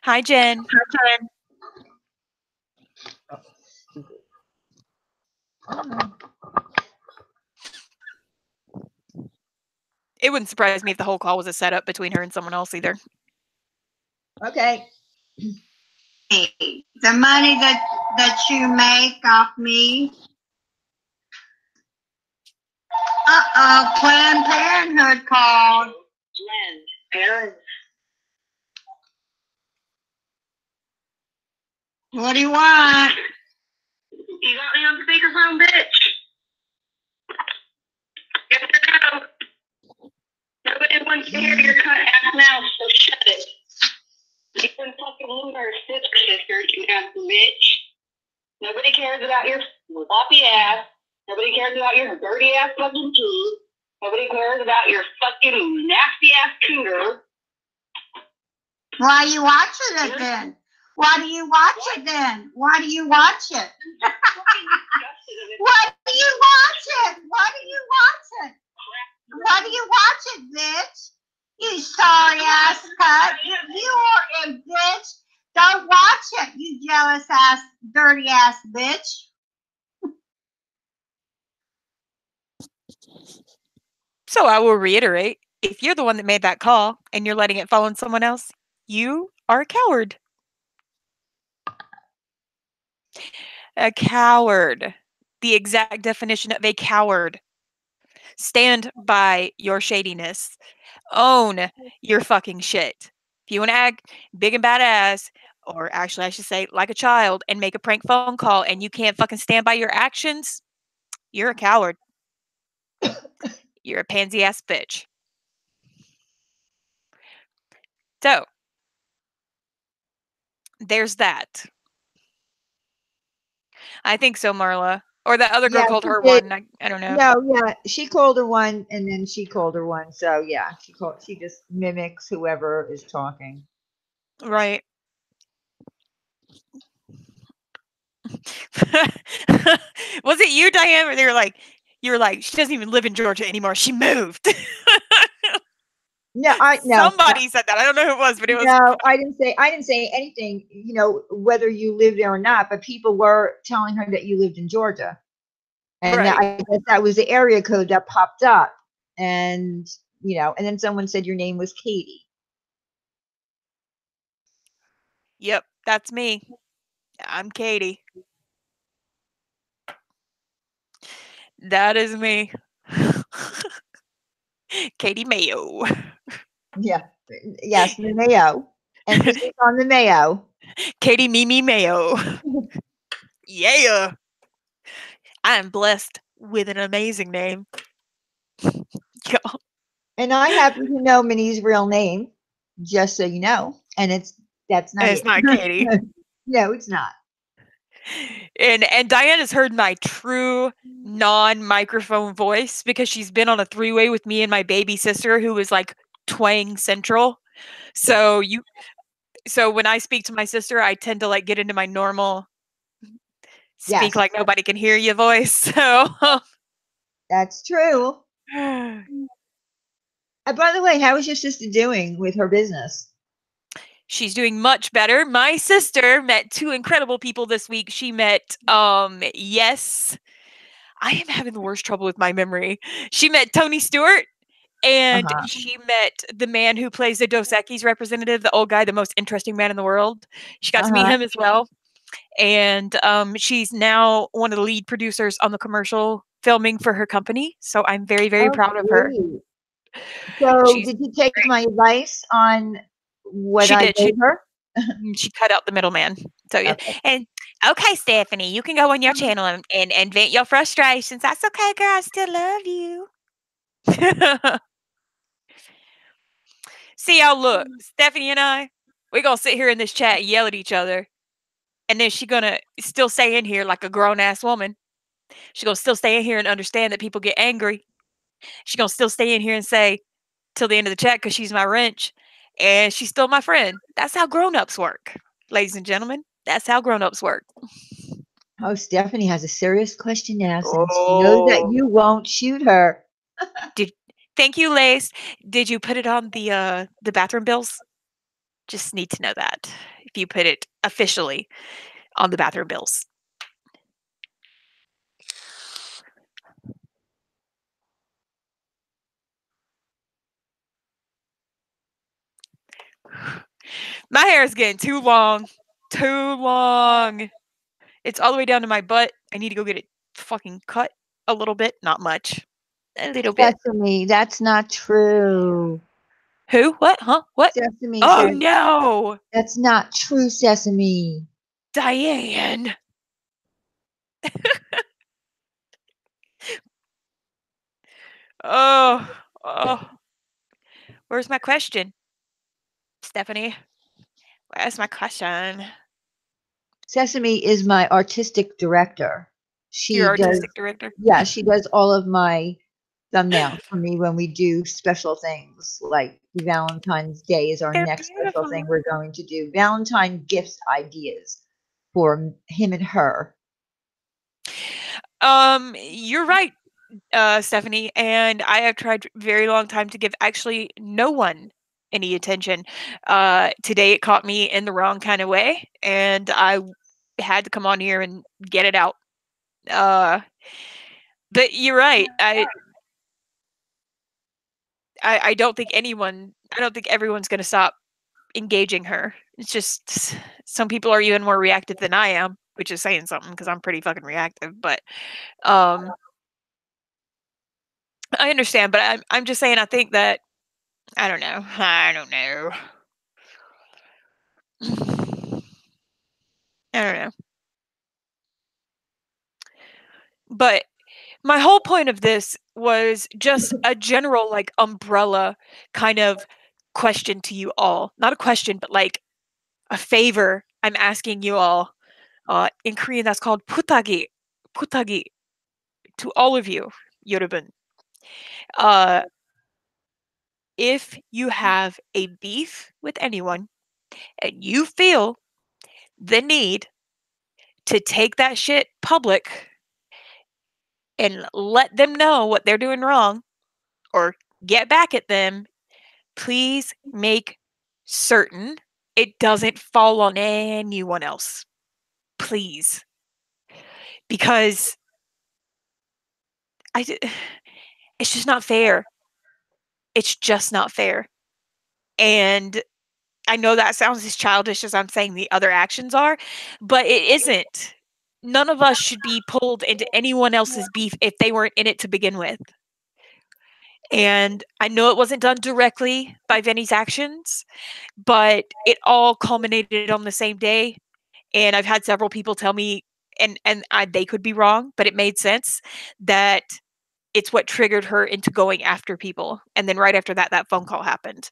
Hi, Jen. Oh, stupid. It wouldn't surprise me if the whole call was a setup between her and someone else either. Okay. The money that you make off me. Planned Parenthood called. Planned Parenthood. What do you want? You got me on speakerphone, bitch. Yes or no? Nobody wants to hear your cunt ass mouth, so shut it. You can fucking lunar sister, you ass bitch. Nobody cares about your floppy ass. Nobody cares about your dirty ass fucking teeth. Nobody cares about your fucking nasty ass cooter. Why are you watching it then? Why do you watch it then? Why do you watch it? Why do you watch it? Why do you watch it? Why do you watch it, bitch? You sorry ass cut. You are a bitch. Don't watch it, you jealous ass, dirty ass bitch. So I will reiterate, if you're the one that made that call and you're letting it fall on someone else, you are a coward. A coward. The exact definition of a coward. Stand by your shadiness. Own your fucking shit. If you want to act big and badass, or actually I should say like a child, and make a prank phone call and you can't fucking stand by your actions, you're a coward. You're a pansy ass bitch. So, there's that. I think so, Marla. Or that other girl Yeah, called she her did. one. I don't know. No, yeah, she called her one, and then she called her one. So yeah, she just mimics whoever is talking. Right. Was it you, Diane? Or you were like, she doesn't even live in Georgia anymore. She moved. No, Somebody said that. I don't know who it was, but it was. No, I didn't say anything. You know, whether you lived there or not, but people were telling her that you lived in Georgia, and Right. I guess that was the area code that popped up, and you know, and then someone said your name was Katie. Yep, that's me. I'm Katie. That is me. Katie Mayo. Yeah. Yes, the Mayo. Emphasis on the Mayo. Katie Mimi Mayo. Yeah. I am blessed with an amazing name. And I happen to know Minnie's real name, just so you know. And that's not And it's it. not Katie. No, it's not. And Diane has heard my true non-microphone voice because she's been on a three-way with me and my baby sister who is like twang central. So when I speak to my sister, I tend to like get into my normal speak Yes. like nobody can hear you voice. So That's true. By the way, how is your sister doing with her business? She's doing much better. My sister met two incredible people this week. She met, yes, I am having the worst trouble with my memory. She met Tony Stewart, and Uh-huh. she met the man who plays the Dos Equis representative, the old guy, the most interesting man in the world. She got to meet Uh-huh. him as well. And she's now one of the lead producers on the commercial filming for her company. So I'm very, very Oh, proud of her. great. So She's did you take great. my advice on what She I did. gave her? She cut out the middleman. So yeah. Okay. And okay, Stephanie, you can go on your channel and vent your frustrations. That's okay, girl. I still love you. See how look, Stephanie and I, we're gonna sit here in this chat and yell at each other. And then she gonna still stay in here like a grown ass woman. She gonna still stay in here and understand that people get angry. She gonna still stay in here and say till the end of the chat because she's my wrench. And she's still my friend. That's how grown-ups work, ladies and gentlemen. That's how grown-ups work. Oh, Stephanie has a serious question to ask, and she knows that Oh. you won't shoot her. Thank you, Lace. Did you put it on the bathroom bills? Just need to know that. If you put it officially on the bathroom bills. My hair is getting too long. Too long. It's all the way down to my butt. I need to go get it fucking cut a little bit. Not much. A little bit. Sesame, that's not true. Who? What? Huh? What? Sesame Oh said, no! that's not true, Sesame. Diane! Oh. Where's my question? Stephanie? Where's my question? Sesame is my artistic director. Your She does, artistic director? yeah, she does all of my thumbnails for me when we do special things like Valentine's Day is our They're next special thing beautiful. we're going to do. Valentine gifts ideas for him and her. You're right, Stephanie, and I have tried very long time to give actually no one any attention. Today it caught me in the wrong kind of way, and I had to come on here and get it out. But you're right. I don't think I don't think everyone's gonna stop engaging her. It's just some people are even more reactive than I am, which is saying something because I'm pretty fucking reactive. But um, I understand. But I'm just saying. I think that I don't know. I don't know. I don't know. But my whole point of this was just a general like umbrella kind of question to you all. Not a question, but like a favor I'm asking you all. In Korean, that's called putagi. Putagi to all of you, Yorubun. Uh, if you have a beef with anyone and you feel the need to take that shit public and let them know what they're doing wrong or get back at them, please make certain it doesn't fall on anyone else. Please. Because it's just not fair. It's just not fair. And I know that sounds as childish as I'm saying the other actions are, but it isn't. None of us should be pulled into anyone else's beef if they weren't in it to begin with. And I know it wasn't done directly by Vinny's actions, but it all culminated on the same day. And I've had several people tell me, they could be wrong, but it made sense that it's what triggered her into going after people. And then right after that, that phone call happened.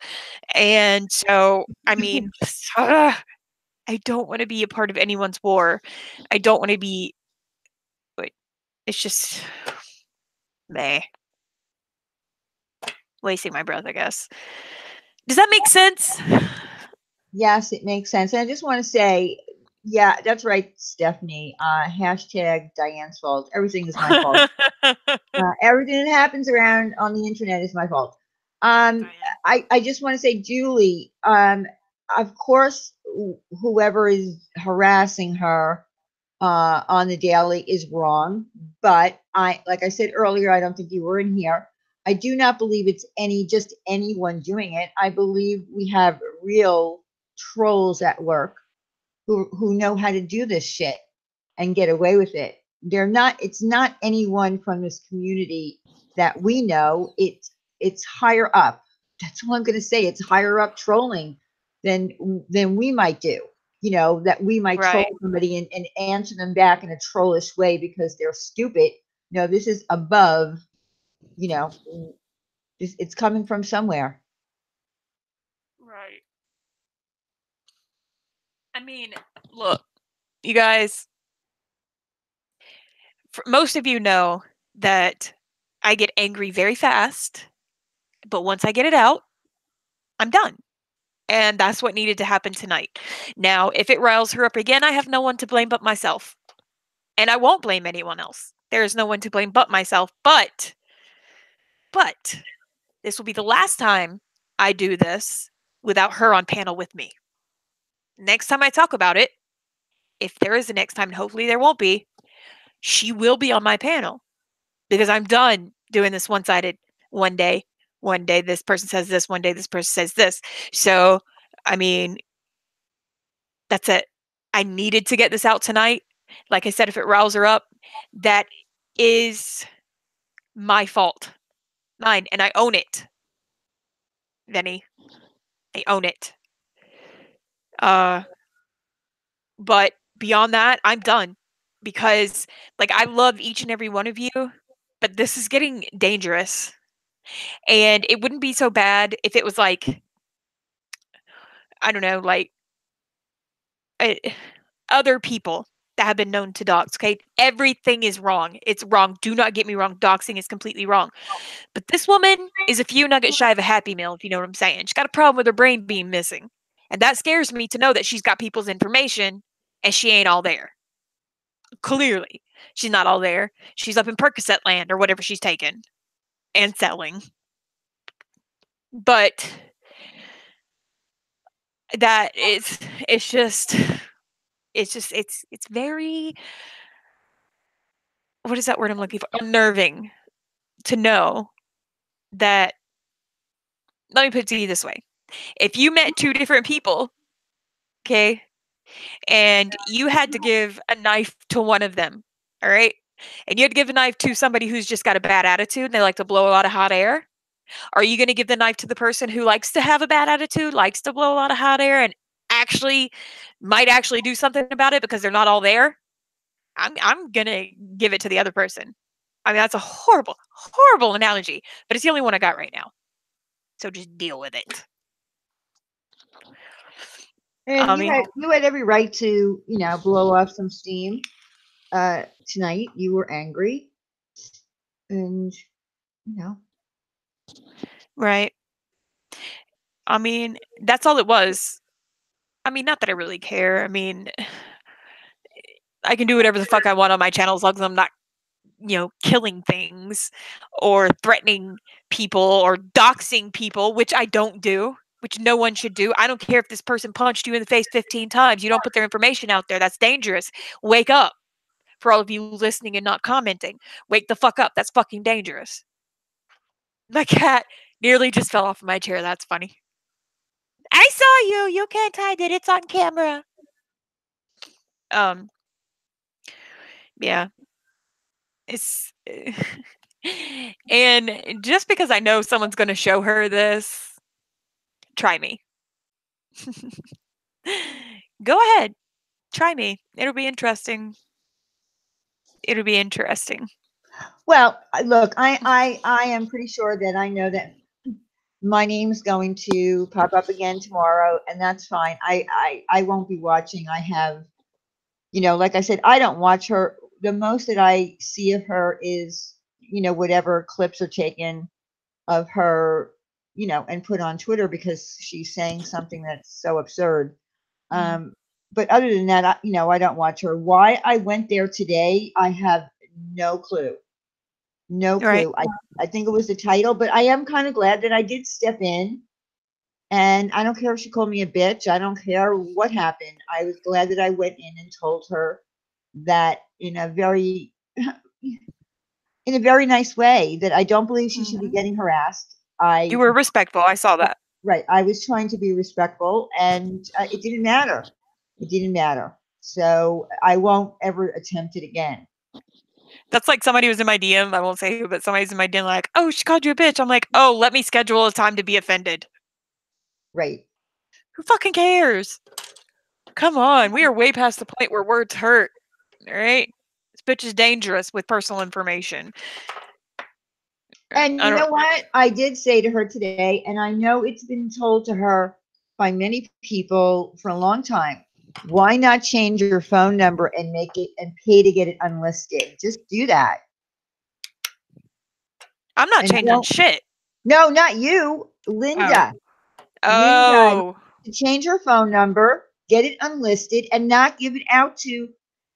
And so, I mean, I don't want to be a part of anyone's war. I don't want to be. It's just meh. Wasting my breath, I guess. Does that make sense? Yes, it makes sense. And I just want to say, yeah, that's right, Stephanie. Hashtag Diane's fault. Everything is my fault. Everything that happens around on the internet is my fault. I just want to say, Julie, of course, whoever is harassing her on the daily is wrong. But like I said earlier, I don't think you were in here. I do not believe it's just anyone doing it. I believe we have real trolls at work who know how to do this shit and get away with it. It's not anyone from this community that we know. It's higher up. That's all I'm going to say. It's higher up trolling than we might do. That we might troll Right. somebody and answer them back in a trollish way because they're stupid. No, this is above, it's coming from somewhere. Right. I mean, look, you guys, most of you know that I get angry very fast, but once I get it out, I'm done. And that's what needed to happen tonight. Now, if it riles her up again, I have no one to blame but myself. And I won't blame anyone else. There is no one to blame but myself. But this will be the last time I do this without her on panel with me. Next time I talk about it, if there is a next time, and hopefully there won't be, she will be on my panel because I'm done doing this one-sided. One day this person says this, one day this person says this. So, I mean, that's it. I needed to get this out tonight. Like I said, if it riles her up, that is my fault. Mine. And I own it. Vinny. I own it. But beyond that, I'm done. Because, like, I love each and every one of you, but this is getting dangerous. And it wouldn't be so bad if it was like, I don't know, like other people that have been known to dox. Okay, everything is wrong. It's wrong. Do not get me wrong. Doxing is completely wrong. But this woman is a few nuggets shy of a Happy Meal, if you know what I'm saying. She's got a problem with her brain being missing, and that scares me to know that she's got people's information and she ain't all there. Clearly, she's not all there. She's up in Percocet land or whatever she's taken and selling. But that is, it's very, what is that word I'm looking for? Unnerving to know that, let me put it to you this way. If you met two different people, okay, and you had to give a knife to one of them, all right, and you had to give a knife to somebody who's just got a bad attitude and they like to blow a lot of hot air, are you going to give the knife to the person who likes to have a bad attitude, likes to blow a lot of hot air, and might actually do something about it because they're not all there? I'm going to give it to the other person. I mean, that's a horrible, horrible analogy, but it's the only one I got right now. So just deal with it. And you had every right to, blow off some steam tonight. You were angry. And, Right. I mean, that's all it was. I mean, not that I really care. I mean, I can do whatever the fuck I want on my channel as long as I'm not, killing things or threatening people or doxing people, which I don't do, which no one should do. I don't care if this person punched you in the face 15 times. You don't put their information out there. That's dangerous. Wake up. For all of you listening and not commenting, wake the fuck up. That's fucking dangerous. My cat nearly just fell off of my chair. That's funny. I saw you. You can't hide it. It's on camera. Yeah. It's and just because I know someone's going to show her this, try me. Go ahead. Try me. It'll be interesting. It'll be interesting. Well, look, I am pretty sure that I know that my name's going to pop up again tomorrow, and that's fine. I won't be watching. I have, like I said, I don't watch her. The most that I see of her is, whatever clips are taken of her, and put on Twitter because she's saying something that's so absurd. But other than that, I don't watch her. Why I went there today, I have no clue. No clue. Right. I think it was the title, but I am kind of glad that I did step in And I don't care if she called me a bitch. I don't care what happened. I was glad that I went in and told her that in a very nice way that I don't believe she should be Mhm. getting harassed. You were respectful. I saw that. Right. I was trying to be respectful, and it didn't matter. It didn't matter. So I won't ever attempt it again. That's like somebody was in my DM. I won't say who, but somebody's in my DM like, "Oh, she called you a bitch." I'm like, "Oh, let me schedule a time to be offended." Right. Who fucking cares? Come on, we are way past the point where words hurt. All right, this bitch is dangerous with personal information. And I you know don't. what? I did say to her today, and I know it's been told to her by many people for a long time. Why not change your phone number and make it and pay to get it unlisted? Just do that. I'm not And changing don't, shit. no, not you, Linda. Linda, Oh, to change her phone number, get it unlisted, and not give it out to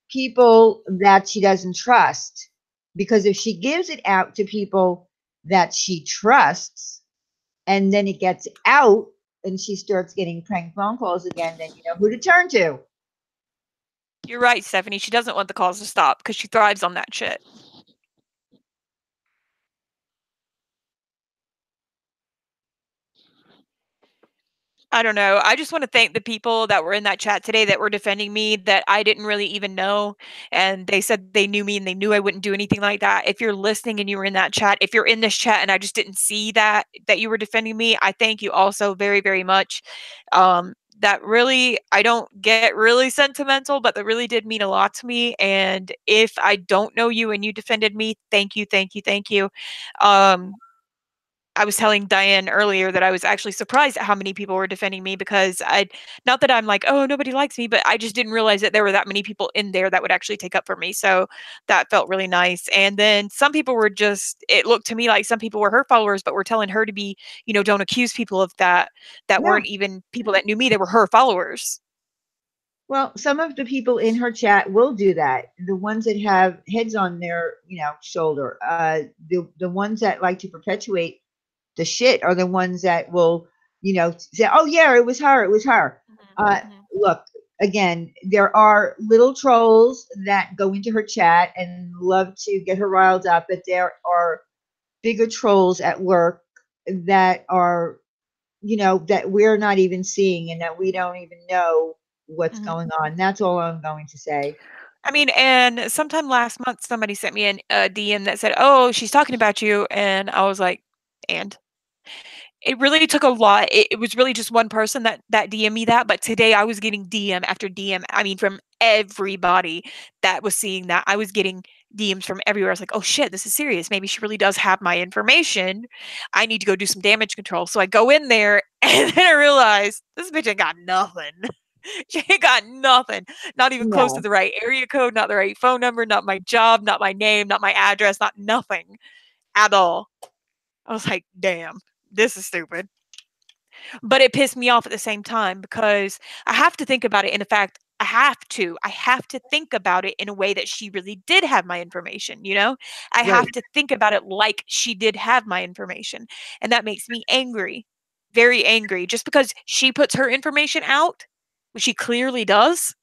people that she doesn't trust. Because if she gives it out to people that she trusts, and then it gets out and she starts getting prank phone calls again, then you know who to turn to. you're right, Stephanie. She doesn't want the calls to stop because she thrives on that shit. I don't know. I just want to thank the people that were in that chat today that were defending me that I didn't really even know. And they said they knew me and they knew I wouldn't do anything like that. If you're listening and you were in that chat, if you're in this chat and I just didn't see that you were defending me, I thank you also very, very much. That really, I don't get really sentimental, but that really did mean a lot to me. And if I don't know you and you defended me, thank you, thank you, thank you. I was telling Diane earlier that I was actually surprised at how many people were defending me because I, not that I'm like, oh, nobody likes me, but I just didn't realize that there were that many people in there that would actually take up for me. So that felt really nice. And then some people were just, it looked to me like some people were her followers, but were telling her to be, don't accuse people of that Yeah. weren't even people that knew me, they were her followers. Well, some of the people in her chat will do that. The ones that have heads on their, shoulder. The ones that like to perpetuate the shit are the ones that will, say, "Oh yeah, it was her. It was her." Look, again, there are little trolls that go into her chat and love to get her riled up, but there are bigger trolls at work that are, that we're not even seeing and that we don't even know what's going on. That's all I'm going to say. I mean, and sometime last month, somebody sent me a DM that said, "Oh, she's talking about you," and I was like, "And?" It really took a lot. It was really just one person that DM me that, but today I was getting DM after DM. I mean, from everybody that was seeing that. I was getting DMs from everywhere. I was like, "Oh shit, this is serious. Maybe she really does have my information. I need to go do some damage control." So I go in there and then I realize this bitch ain't got nothing. She ain't got nothing. Not even close to No. the right area code, not the right phone number, not my job, not my name, not my address, not nothing at all. I was like, "Damn, this is stupid." But it pissed me off at the same time because I have to think about it in the fact I have to think about it in a way that she really did have my information, you know? I Right. have to think about it like she did have my information, and that makes me angry, very angry, just because she puts her information out, which she clearly doesn't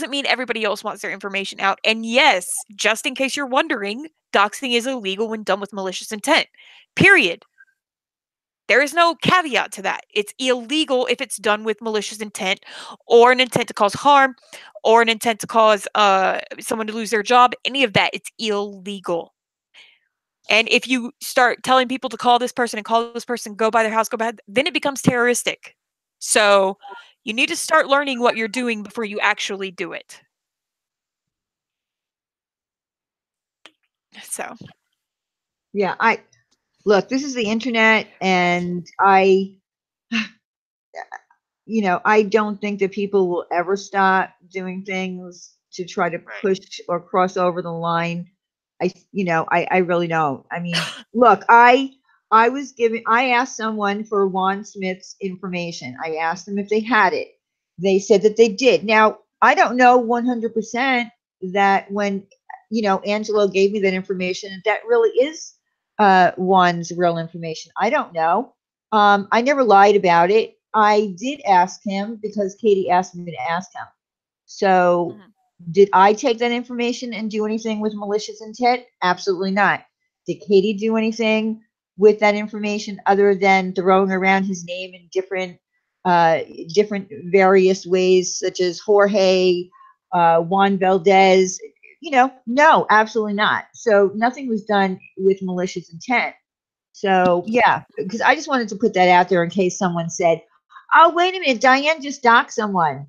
mean everybody else wants their information out. And yes, just in case you're wondering, doxing is illegal when done with malicious intent. Period. There is no caveat to that. It's illegal if it's done with malicious intent or an intent to cause harm or an intent to cause someone to lose their job. Any of that, it's illegal. And if you start telling people to call this person and call this person, go by their house, go by, then it becomes terroristic. So you need to start learning what you're doing before you actually do it. So Yeah. Look, this is the internet, and I don't think that people will ever stop doing things to try to right. push or cross over the line. I really don't. I mean, look, I asked someone for Juan Smith's information. I asked them if they had it. They said that they did. Now, I don't know 100% that when, Angelo gave me that information, that really is Juan's real information. I don't know. I never lied about it. I did ask him because Katie asked me to ask him. So, Mhm. did I take that information and do anything with malicious intent? Absolutely not. Did Katie do anything with that information other than throwing around his name in different various ways, such as Jorge, Juan Valdez? No, absolutely not. So nothing was done with malicious intent. So yeah, because I just wanted to put that out there in case someone said, "Oh, wait a minute, Diane just doxed someone."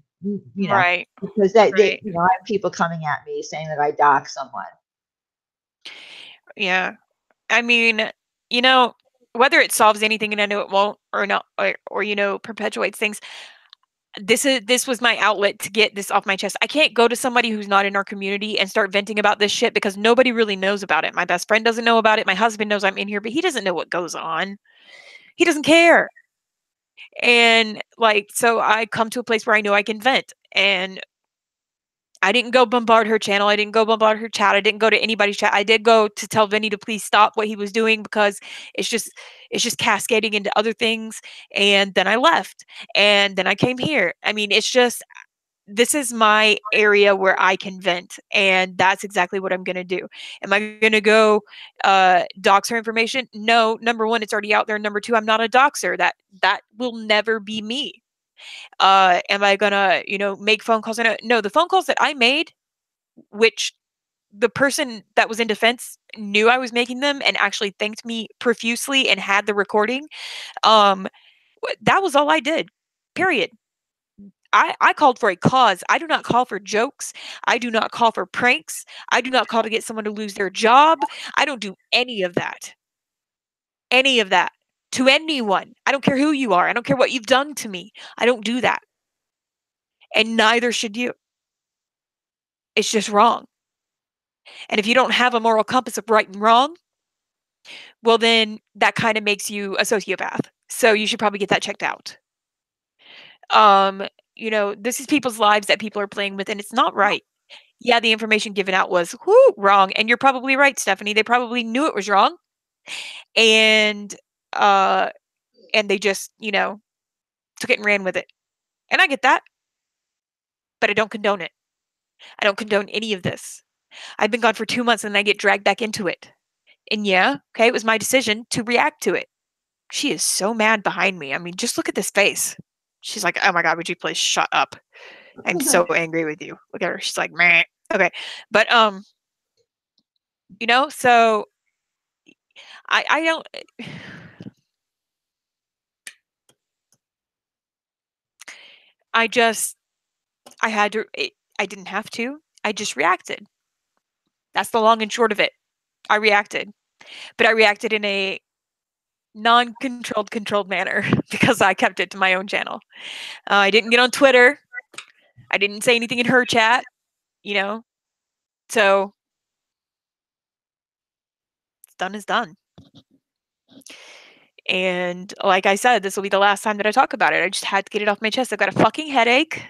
Right. Because that Right. I have people coming at me saying that I doxed someone. Yeah. I mean, whether it solves anything, and I know it won't, or not, or perpetuates things. This was my outlet to get this off my chest. I can't go to somebody who's not in our community and start venting about this shit because nobody really knows about it. My best friend doesn't know about it. My husband knows I'm in here, but he doesn't know what goes on. He doesn't care. And like, so I come to a place where I know I can vent. And I didn't go bombard her channel. I didn't go bombard her chat. I didn't go to anybody's chat. I did go to tell Vinny to please stop what he was doing because it's just it's just cascading into other things. And then I left. And then I came here. I mean, it's just this is my area where I can vent, and that's exactly what I'm gonna do. Am I gonna go dox her information? No. Number one, it's already out there. Number two, I'm not a doxer. That will never be me. Am I gonna, make phone calls? No, the phone calls that I made, which the person that was in defense knew I was making them and actually thanked me profusely and had the recording. Um, that was all I did. Period. I called for a cause. I do not call for jokes. I do not call for pranks. I do not call to get someone to lose their job. I don't do any of that. Any of that to anyone. I don't care who you are. I don't care what you've done to me. I don't do that. And neither should you. It's just wrong. And if you don't have a moral compass of right and wrong, well, then that kind of makes you a sociopath. So you should probably get that checked out. This is people's lives that people are playing with, and it's not right. Yeah, the information given out was wrong, and you're probably right, Stephanie. They probably knew it was wrong, and uh, and they just took it and ran with it. And I get that, but I don't condone it. I don't condone any of this. I've been gone for 2 months, and I get dragged back into it. And yeah, okay, it was my decision to react to it. She is so mad behind me. I mean, just look at this face. She's like, "Oh my god, would you please shut up? I'm so angry with you." Look at her. She's like, "Meh." Okay, but so I don't. I had to. I didn't have to. I just reacted. That's the long and short of it. I reacted, but I reacted in a non-controlled, controlled manner because I kept it to my own channel. I didn't get on Twitter. I didn't say anything in her chat. So done is done. And like I said, this will be the last time that I talk about it. I just had to get it off my chest. I've got a fucking headache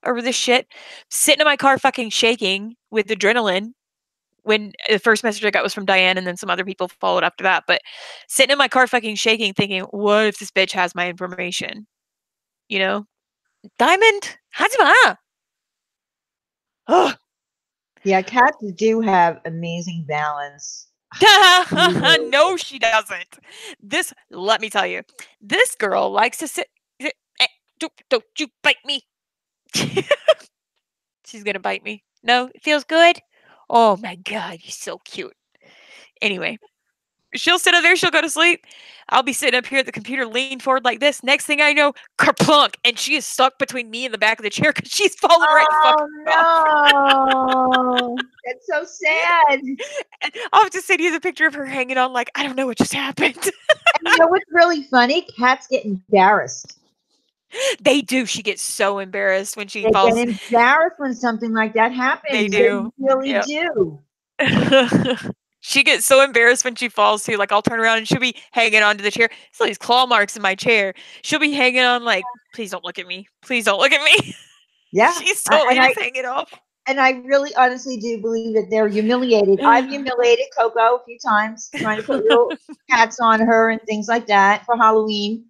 over this shit. Sitting in my car fucking shaking with adrenaline when the first message I got was from Diane and then some other people followed after that. But sitting in my car fucking shaking thinking, what if this bitch has my information? Diamond? Hajima! Ugh. Yeah, cats do have amazing balance. No, she doesn't. Let me tell you, this girl likes to sit. Don't you bite me. She's gonna bite me. No, it feels good. Oh my god, you're so cute. Anyway, she'll sit up there, she'll go to sleep. I'll be sitting up here at the computer, leaned forward like this. Next thing I know, kerplunk, and she is stuck between me and the back of the chair because she's falling right the fuck off. No, that's so sad. I'll have to send you the picture of her hanging on like, I don't know what just happened. And you know what's really funny? Cats get embarrassed. They do. She gets so embarrassed when she They falls. get embarrassed when something like that happens. They do. They really Yep. do. She gets so embarrassed when she falls too. Like I'll turn around and she'll be hanging onto the chair. It's these claw marks in my chair. She'll be hanging on like, please don't look at me. Please don't look at me. Yeah. She's totally and just hanging off. And I really honestly do believe that they're humiliated. I've humiliated Coco a few times, trying to put little hats on her and things like that for Halloween.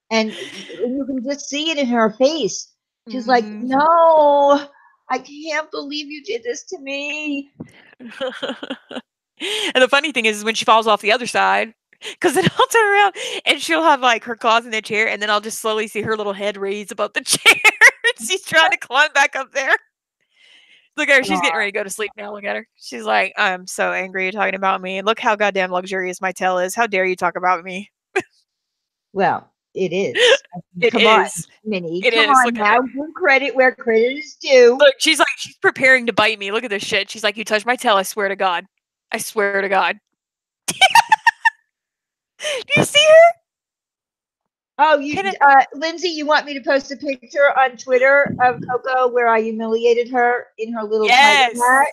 And you can just see it in her face. She's like, Mhm. no, I can't believe you did this to me. And the funny thing is when she falls off the other side, because then I'll turn around and she'll have like her claws in the chair, and then I'll just slowly see her little head raise above the chair. She's trying to climb back up there. Look at her. She's getting ready to go to sleep now. Look at her. She's like, I'm so angry you're talking about me. Look how goddamn luxurious my tail is. How dare you talk about me? Well, it is. It Come on, is. Minnie. It Come is. on Look at now. it. Give credit where credit is due. Look, she's like, she's preparing to bite me. Look at this shit. She's like, you touch my tail, I swear to God. I swear to God. Do you see her? Oh, Can it? Lindsay, you want me to post a picture on Twitter of Coco where I humiliated her in her little tiger Yes. hat?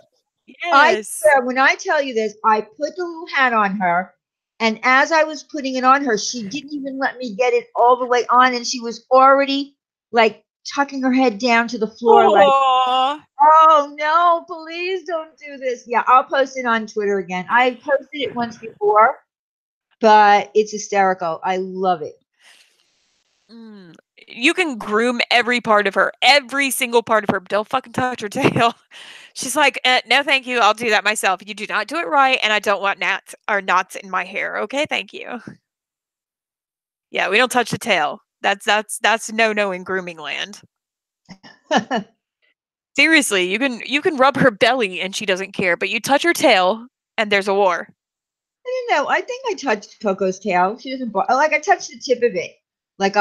I Yes. swear, when I tell you this, I put the little hat on her, and as I was putting it on her, she didn't even let me get it all the way on, and she was already like tucking her head down to the floor, like, Aw. oh no, please don't do this. Yeah, I'll post it on Twitter again. I posted it once before, but it's hysterical. I love it. Mm. You can groom every part of her, every single part of her, but don't fucking touch her tail. She's like, no, thank you. I'll do that myself. You do not do it right, and I don't want gnats or knots in my hair. Okay, thank you. Yeah, we don't touch the tail. That's no in grooming land. Seriously, you can rub her belly and she doesn't care, but you touch her tail and there's a war. I don't know. I think I touched Coco's tail. She doesn't like I touched the tip of it. Like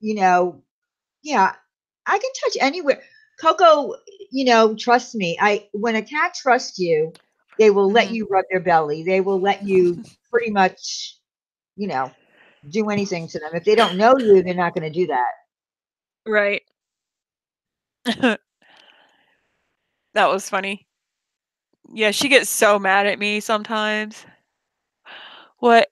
yeah, I can touch anywhere. Coco, trust me. When a cat trusts you, they will let Mhm. you rub their belly. They will let you pretty much, you know, do anything to them. If they don't know you, they're not going to do that. Right. That was funny. Yeah, she gets so mad at me sometimes. What?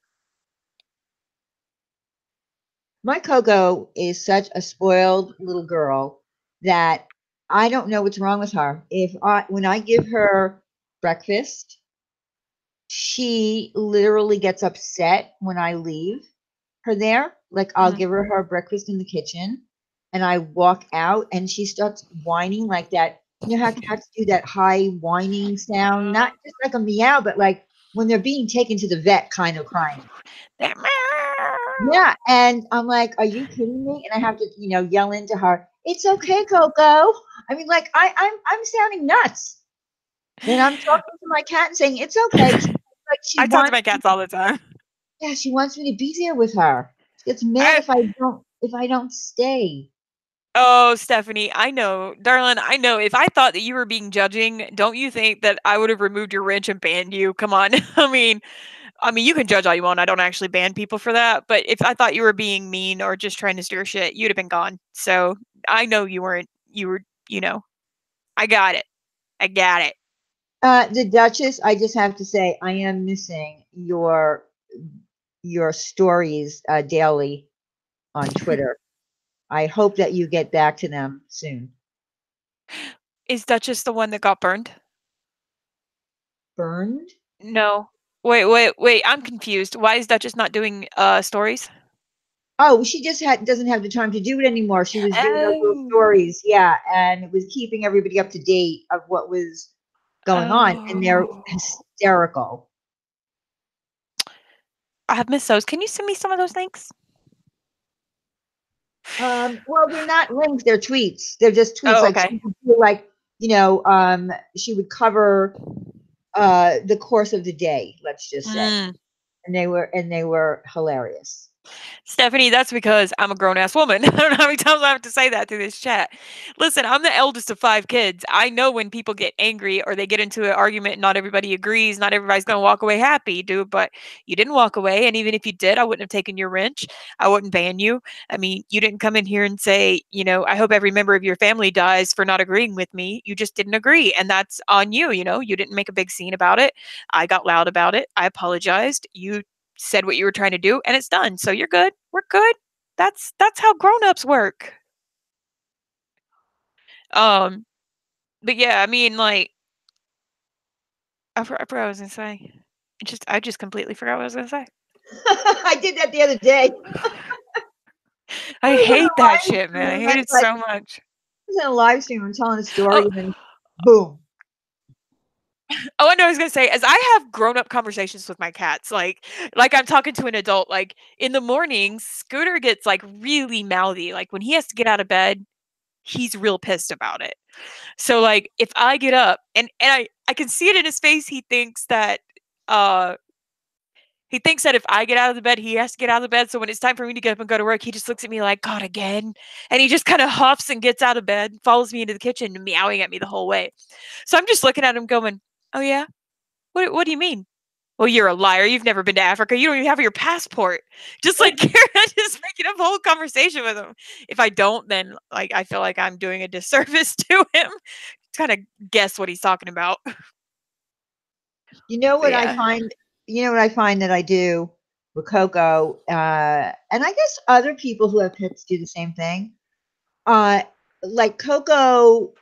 My Coco is such a spoiled little girl that I don't know what's wrong with her. When I give her breakfast, she literally gets upset when I leave her there. Like I'll Mhm. give her breakfast in the kitchen and I walk out and she starts whining like that. You know how cats do that high whining sound? Not just like a meow, but like when they're being taken to the vet kind of crying. Yeah. And I'm like, are you kidding me? And I have to, yell into her, it's okay, Coco. I mean, like I'm sounding nuts. And I'm talking to my cat and saying, it's okay. Like she I talk to wants my cats all the time. Yeah, she wants me to be there with her. She gets mad I if I don't stay. Oh, Stephanie, I know. Darling, I know. If I thought that you were being judging, don't you think that I would have removed your wrench and banned you? Come on. I mean, you can judge all you want. I don't actually ban people for that. But if I thought you were being mean or just trying to stir shit, you'd have been gone. So I know you weren't. You were. I got it. I got it. The Duchess, I just have to say, I am missing your stories daily on Twitter. I hope that you get back to them soon. Is Duchess the one that got burned? Burned? No. Wait. I'm confused. Why is Duchess not doing stories? Oh, she just doesn't have the time to do it anymore. She was doing those little Oh. stories, yeah, and it was keeping everybody up to date of what was going on, and they're Oh. hysterical. I have missed those. Can you send me some of those links? Well, they're not links; they're tweets. They're just tweets. Oh, Like okay. she would do, she would cover the course of the day. Let's just say, Mm. and they were hilarious. Stephanie, that's because I'm a grown ass woman. I don't know how many times I have to say that through this chat. Listen, I'm the eldest of 5 kids. I know when people get angry or they get into an argument, not everybody agrees. Not everybody's going to walk away happy, dude. But you didn't walk away. And even if you did, I wouldn't have taken your wrench. I wouldn't ban you. I mean, you didn't come in here and say, I hope every member of your family dies for not agreeing with me. You just didn't agree. And that's on you. You didn't make a big scene about it. I got loud about it. I apologized. You said what you were trying to do and it's done. So you're good. We're good. That's how grown-ups work. Um But yeah, I mean, like, I forgot what I was gonna say. I just completely forgot what I was gonna say. I did that the other day. I I was on hate a that live shit, man. I stream, hate it so much. I was in a live stream. I'm telling a story, Oh, and then boom. oh, I know. I was gonna say, as I have grown-up conversations with my cats, like I'm talking to an adult. Like in the mornings, Scooter gets like really mouthy. Like when he has to get out of bed, he's real pissed about it. So like if I get up and I can see it in his face, uh he thinks that if I get out of the bed, he has to get out of the bed. So when it's time for me to get up and go to work, he just looks at me like, God, again. And he just kind of huffs and gets out of bed, follows me into the kitchen, and meowing at me the whole way. So I'm just looking at him going, oh, yeah? What do you mean? Well, you're a liar. You've never been to Africa. You don't even have your passport. Just like just making up a whole conversation with him. If I don't, then like I feel like I'm doing a disservice to him. Kind of guess what he's talking about. You know But what I yeah. find? You know what I find that I do with Coco, and I guess other people who have pets do the same thing. Uh, like Coco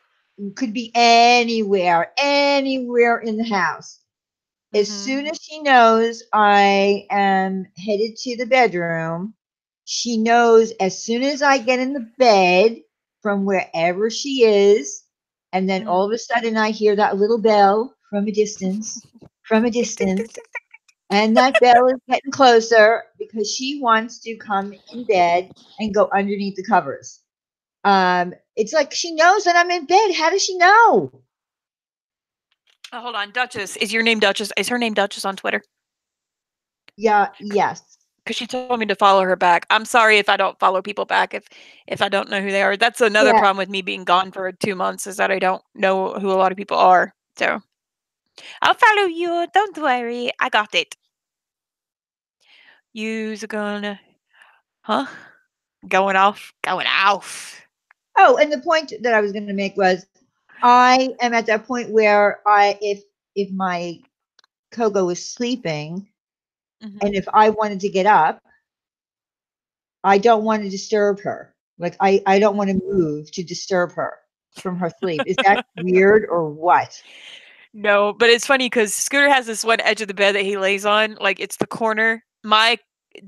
could be anywhere in the house. As soon Mhm. as she knows I am headed to the bedroom, she knows as soon as I get in the bed from wherever she is, and then all Mhm. of a sudden I hear that little bell from a Tick, tick, tick, distance, tick, tick. and that bell is getting closer because she wants to come in bed and go underneath the covers. It's like she knows that I'm in bed. How does she know? Oh, hold on, Duchess. Is your name Duchess? Is her name Duchess on Twitter? Yeah, yes. Because she told me to follow her back. I'm sorry if I don't follow people back if I don't know who they are. That's another Yeah. problem with me being gone for 2 months is that I don't know who a lot of people are. So I'll follow you. Don't worry. I got it. You's gonna, huh? Going off. Going off. Oh, and the point that I was going to make was I am at that point where if my Kogo is sleeping Hmm. and if I wanted to get up, I don't want to disturb her. Like I don't want to move to disturb her from her sleep. Is that weird or what? No, but it's funny because Scooter has this one edge of the bed that he lays on. Like it's the corner, the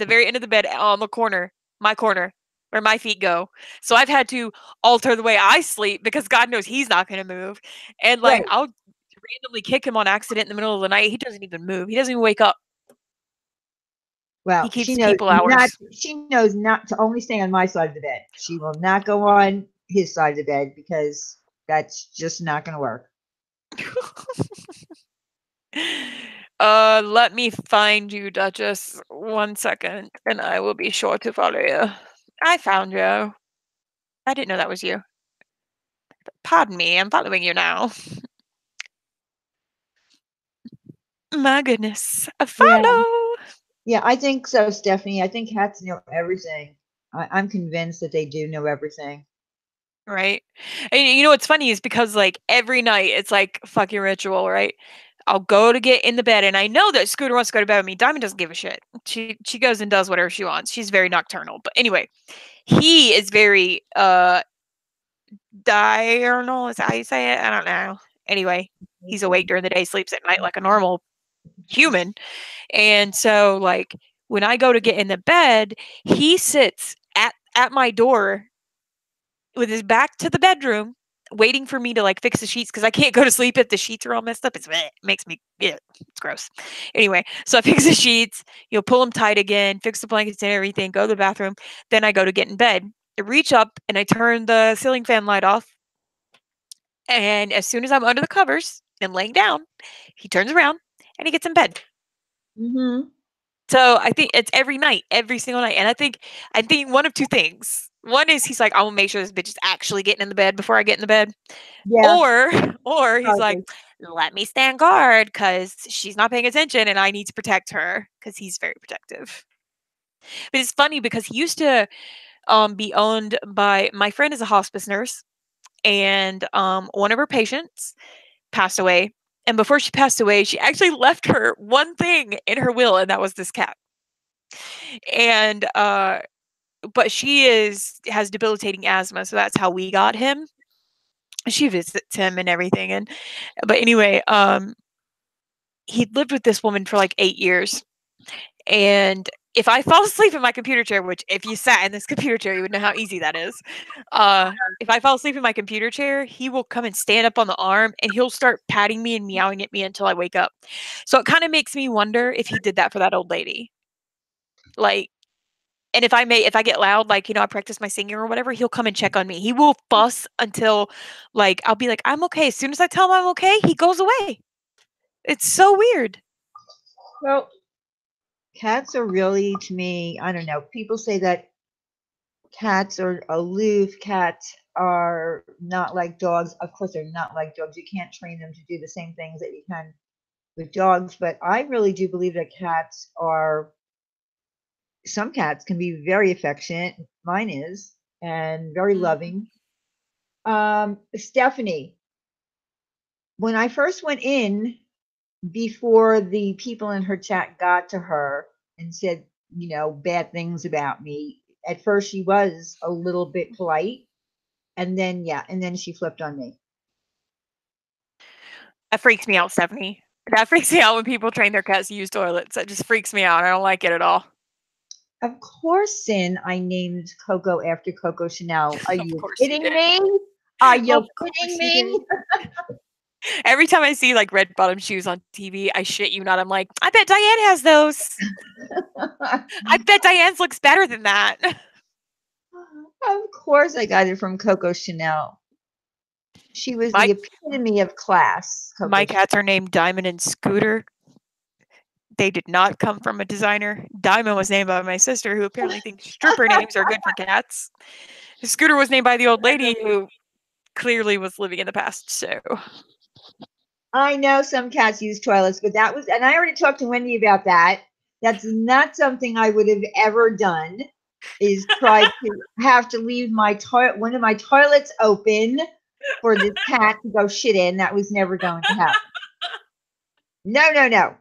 very end of the bed on the corner, my corner, where my feet go. So I've had to alter the way I sleep because God knows he's not going to move. And like Right. I'll randomly kick him on accident in the middle of the night. He doesn't even move. He doesn't even wake up. He Well, keeps people hours. she knows not to only stay on my side of the bed. She will not go on his side of the bed because that's just not going to work. Let me find you, Duchess. 1 second, and I will be sure to follow you. I found you. I didn't know that was you. Pardon me, I'm following you now. My goodness. A Yeah. follow. Yeah, I think so, Stephanie. I think cats know everything. I'm convinced that they do know everything. Right? And you know what's funny is because like every night it's like fucking ritual, right? I'll go to get in the bed and I know that Scooter wants to go to bed with me. Diamond doesn't give a shit. She goes and does whatever she wants. She's very nocturnal. But anyway, he is very diurnal, is that how you say it? I don't know. Anyway, he's awake during the day, sleeps at night like a normal human. And so like when I go to get in the bed, he sits at my door with his back to the bedroom, waiting for me to like fix the sheets because I can't go to sleep if the sheets are all messed up. It makes me, yeah, it's gross. Anyway, so I fix the sheets, pull them tight again, fix the blankets and everything, go to the bathroom. Then I go to get in bed. I reach up and I turn the ceiling fan light off. And as soon as I'm under the covers and laying down, he turns around and he gets in bed. Mm-hmm. So I think it's every night, every single night. And I think one of two things. One is he's like, I will make sure this bitch is actually getting in the bed before I get in the bed. Yeah, Or or he's like, probably. let me stand guard because she's not paying attention and I need to protect her because he's very protective. But it's funny because he used to be owned by my friend is a hospice nurse and one of her patients passed away. And before she passed away, she actually left her one thing in her will, and that was this cat. And but she has debilitating asthma, so that's how we got him. she visits him and everything. And but anyway, he'd lived with this woman for like 8 years. And if I fall asleep in my computer chair, which if you sat in this computer chair, you would know how easy that is. If I fall asleep in my computer chair, he will come and stand up on the arm and he'll start patting me and meowing at me until I wake up. So it kind of makes me wonder if he did that for that old lady. Like, and if I get loud, like, I practice my singing or whatever, he'll come and check on me. He will fuss until, like, I'll be like, I'm okay. As soon as I tell him I'm okay, he goes away. It's so weird. Well, cats are really, to me, I don't know. People say that cats are aloof. Cats are not like dogs. Of course, they're not like dogs. You can't train them to do the same things that you can with dogs. But I really do believe that some cats can be very affectionate. Mine is, and very loving. Stephanie, when I first went in, before the people in her chat got to her and said, bad things about me, at first she was a little bit polite, and then she flipped on me. That freaks me out, Stephanie. That freaks me out when people train their cats to use toilets. That just freaks me out. I don't like it at all. Of course, Sin, I named Coco after Coco Chanel. Are you course you kidding did. me? Are you Of course kidding you me? Every time I see like red bottom shoes on TV, I shit you not. I'm like, I bet Diane has those. I bet Diane's looks better than that. Of course, I got it from Coco Chanel. She was My- the epitome of class. Coco My Chanel. cats are named Diamond and Scooter. They did not come from a designer. Diamond was named by my sister, who apparently thinks stripper names are good for cats. Scooter was named by the old lady who clearly was living in the past. So I know some cats use toilets, but and I already talked to Wendy about that. That's not something I would have ever done, is try to have to leave one of my toilets open for this cat to go shit in. That was never going to happen. No.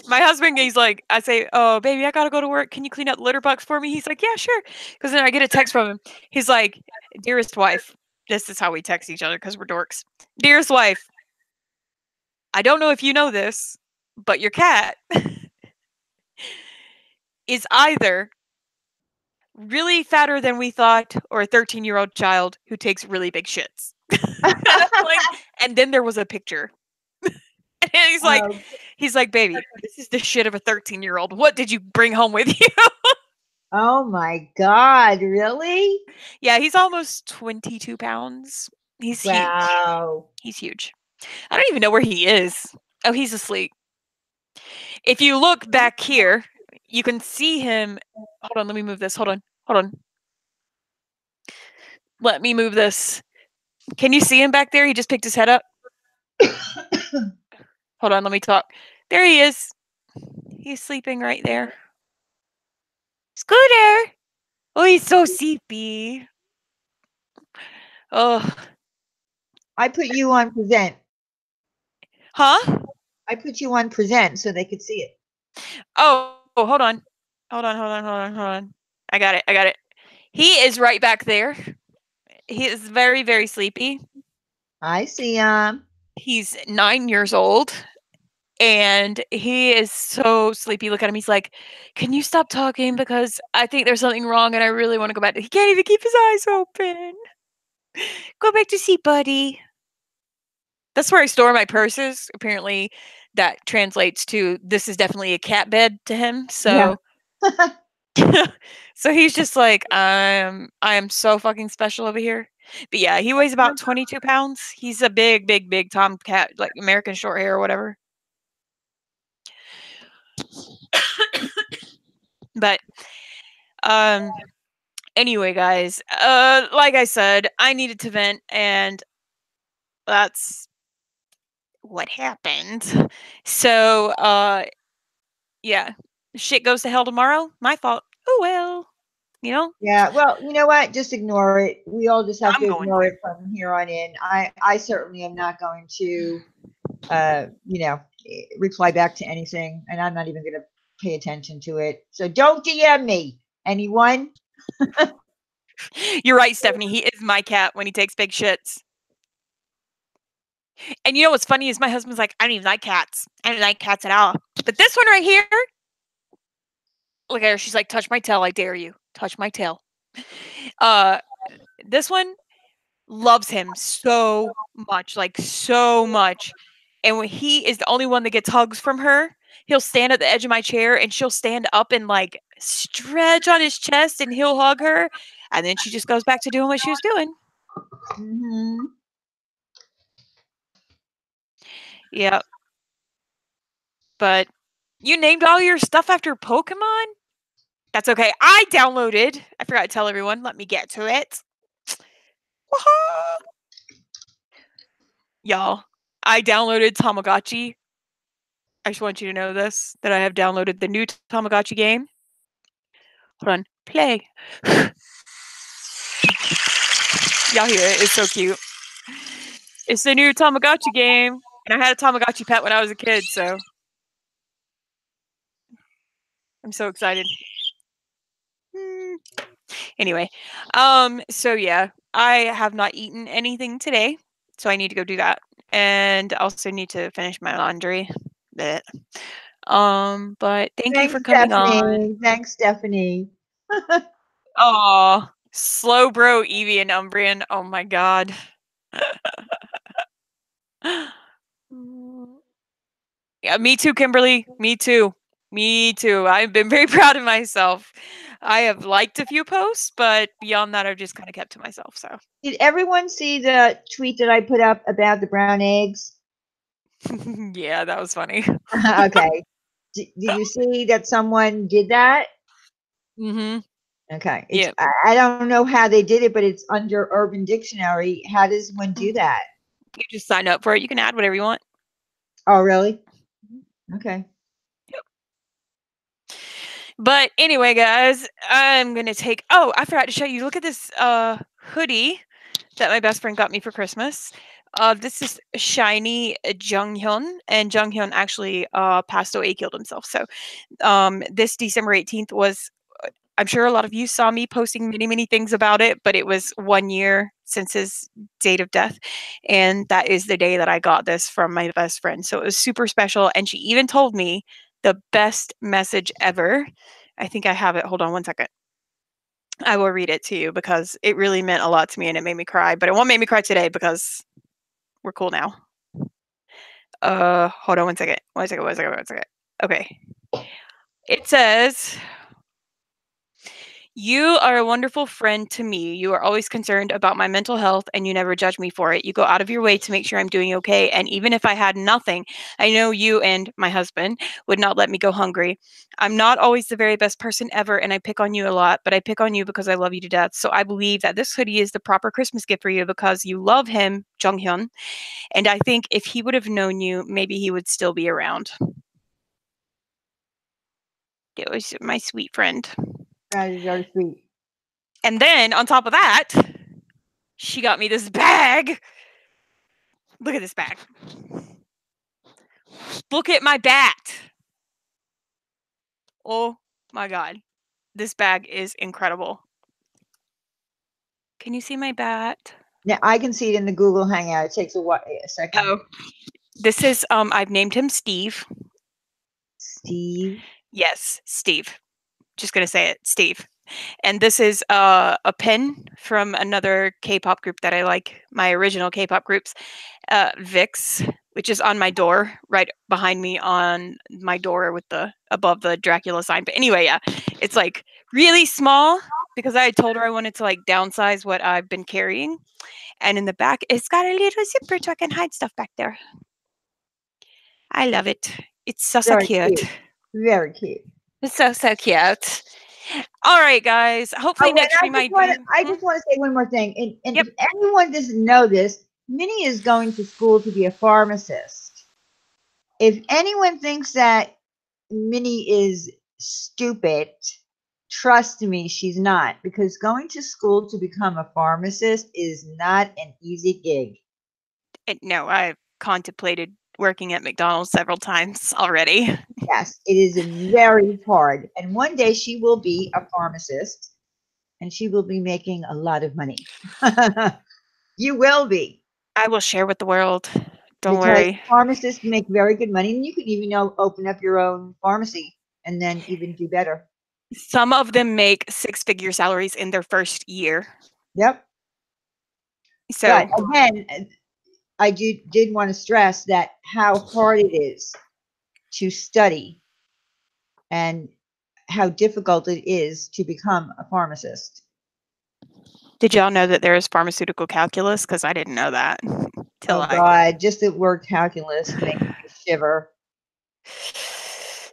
my husband, he's like, I say, oh, baby, I got to go to work. Can you clean up the litter box for me? He's like, yeah, sure. Because then I get a text from him. He's like, dearest wife, this is how we text each other because we're dorks. Dearest wife, I don't know if you know this, but your cat is either really fatter than we thought or a 13-year-old child who takes really big shits. And then there was a picture. And he's like, baby, this is the shit of a 13-year-old. What did you bring home with you? Oh my God, really? Yeah, he's almost 22 pounds. He's huge. Wow. He's huge. I don't even know where he is. Oh, he's asleep. If you look back here, you can see him. Hold on, let me move this. Hold on. Let me move this. Can you see him back there? He just picked his head up. Hold on, let me talk. There he is. He's sleeping right there. Scooter! Oh, he's so sleepy. Oh. I put you on present. Huh? I put you on present so they could see it. Oh, hold on. Hold on. I got it. He is right back there. He is very, very sleepy. I see him. He's 9 years old. And he is so sleepy. Look at him. He's like, can you stop talking? Because I think there's something wrong and I really want to go back. He can't even keep his eyes open. Go back to sleep, buddy. That's where I store my purses. Apparently, that translates to this is definitely a cat bed to him. So, so he's just like, I am so fucking special over here. But yeah, he weighs about 22 pounds. He's a big, big, big tomcat, like American short hair or whatever. But anyway, guys, like I said, I needed to vent, and that's what happened. So yeah, shit goes to hell tomorrow. My fault. Oh well, Yeah, well, you know what? Just ignore it. We all just have to ignore it from here on in. I certainly am not going to reply back to anything, and I'm not even going to pay attention to it. So don't DM me, anyone. You're right, Stephanie. He is my cat when he takes big shits. And you know what's funny is my husband's like, I don't even like cats. I don't like cats at all. But this one right here, look at her. She's like, touch my tail. I dare you. Touch my tail. This one loves him so much, like so much. And when he is the only one that gets hugs from her, he'll stand at the edge of my chair and she'll stand up and like stretch on his chest and he'll hug her. And then she just goes back to doing what she was doing. Mhm. Yeah. But you named all your stuff after Pokemon? That's okay. I forgot to tell everyone. Let me get to it. Y'all, I downloaded Tamagotchi. I just want you to know this, that I have downloaded the new Tamagotchi game. Hold on. Play. Y'all hear it. It's so cute. It's the new Tamagotchi game. And I had a Tamagotchi pet when I was a kid, so I'm so excited. Anyway, so yeah, I have not eaten anything today, so I need to go do that. And also need to finish my laundry. But thank you for coming on. Thanks, Stephanie. Oh, slow bro, Evie and Umbrian. Oh my god. Yeah, me too, Kimberly. Me too. Me too. I've been very proud of myself. I have liked a few posts, but beyond that, I've just kind of kept to myself. So, Did everyone see the tweet that I put up about the brown eggs? yeah, that was funny. Okay. Did you see that someone did that? Mm-hmm. Okay. Yeah. I don't know how they did it, but it's under Urban Dictionary. How does one do that? You just sign up for it. You can add whatever you want. Oh, really? Okay. But anyway, guys, I'm gonna take. Oh, I forgot to show you. Look at this hoodie that my best friend got me for Christmas. This is shiny Junghyun, and Junghyun actually passed away, killed himself. So, this December 18th was. I'm sure a lot of you saw me posting many things about it, but it was 1 year since his date of death, and that is the day that I got this from my best friend. So it was super special, and she even told me the best message ever. I think I have it. Hold on one second. I will read it to you because it really meant a lot to me and it made me cry, but it won't make me cry today because we're cool now. Hold on one second. One second. Okay. It says, "You are a wonderful friend to me. You are always concerned about my mental health and you never judge me for it. You go out of your way to make sure I'm doing okay. And even if I had nothing, I know you and my husband would not let me go hungry. I'm not always the very best person ever and I pick on you a lot, but I pick on you because I love you to death. So I believe that this hoodie is the proper Christmas gift for you because you love him, Junghyun. And I think if he would have known you, maybe he would still be around." It was my sweet friend. That is very sweet. And then on top of that, she got me this bag. Look at this bag. Look at my bat. Oh my god. This bag is incredible. Can you see my bat? Now I can see it in the Google Hangout. It takes a second. Oh. This is I've named him Steve. Steve. Yes, Steve. Just gonna say it, Steve. And this is a pin from another K-pop group that I like, my original K-pop groups, VIX, which is on my door, right behind me on my door with the above the Dracula sign. But anyway, yeah, it's like really small because I told her I wanted to like downsize what I've been carrying. And in the back, it's got a little zipper so I can hide stuff back there. I love it. It's so Very cute. Very cute. It's so cute. All right, guys. Hopefully next stream I just want to say one more thing. And Yep. if anyone doesn't know this, Minnie is going to school to be a pharmacist. If anyone thinks that Minnie is stupid, trust me, she's not. Because going to school to become a pharmacist is not an easy gig. No, I've contemplated working at McDonald's several times already. Yes, it is very hard. And one day she will be a pharmacist. and she will be making a lot of money. You will be. I will share with the world. Don't Because worry. pharmacists make very good money, and you can even open up your own pharmacy and then even do better. Some of them make six-figure salaries in their first year. Yep. So But again, I did want to stress that how hard it is to study and how difficult it is to become a pharmacist. did y'all know that there is pharmaceutical calculus? Because I didn't know that till Oh God, just the word calculus makes me shiver.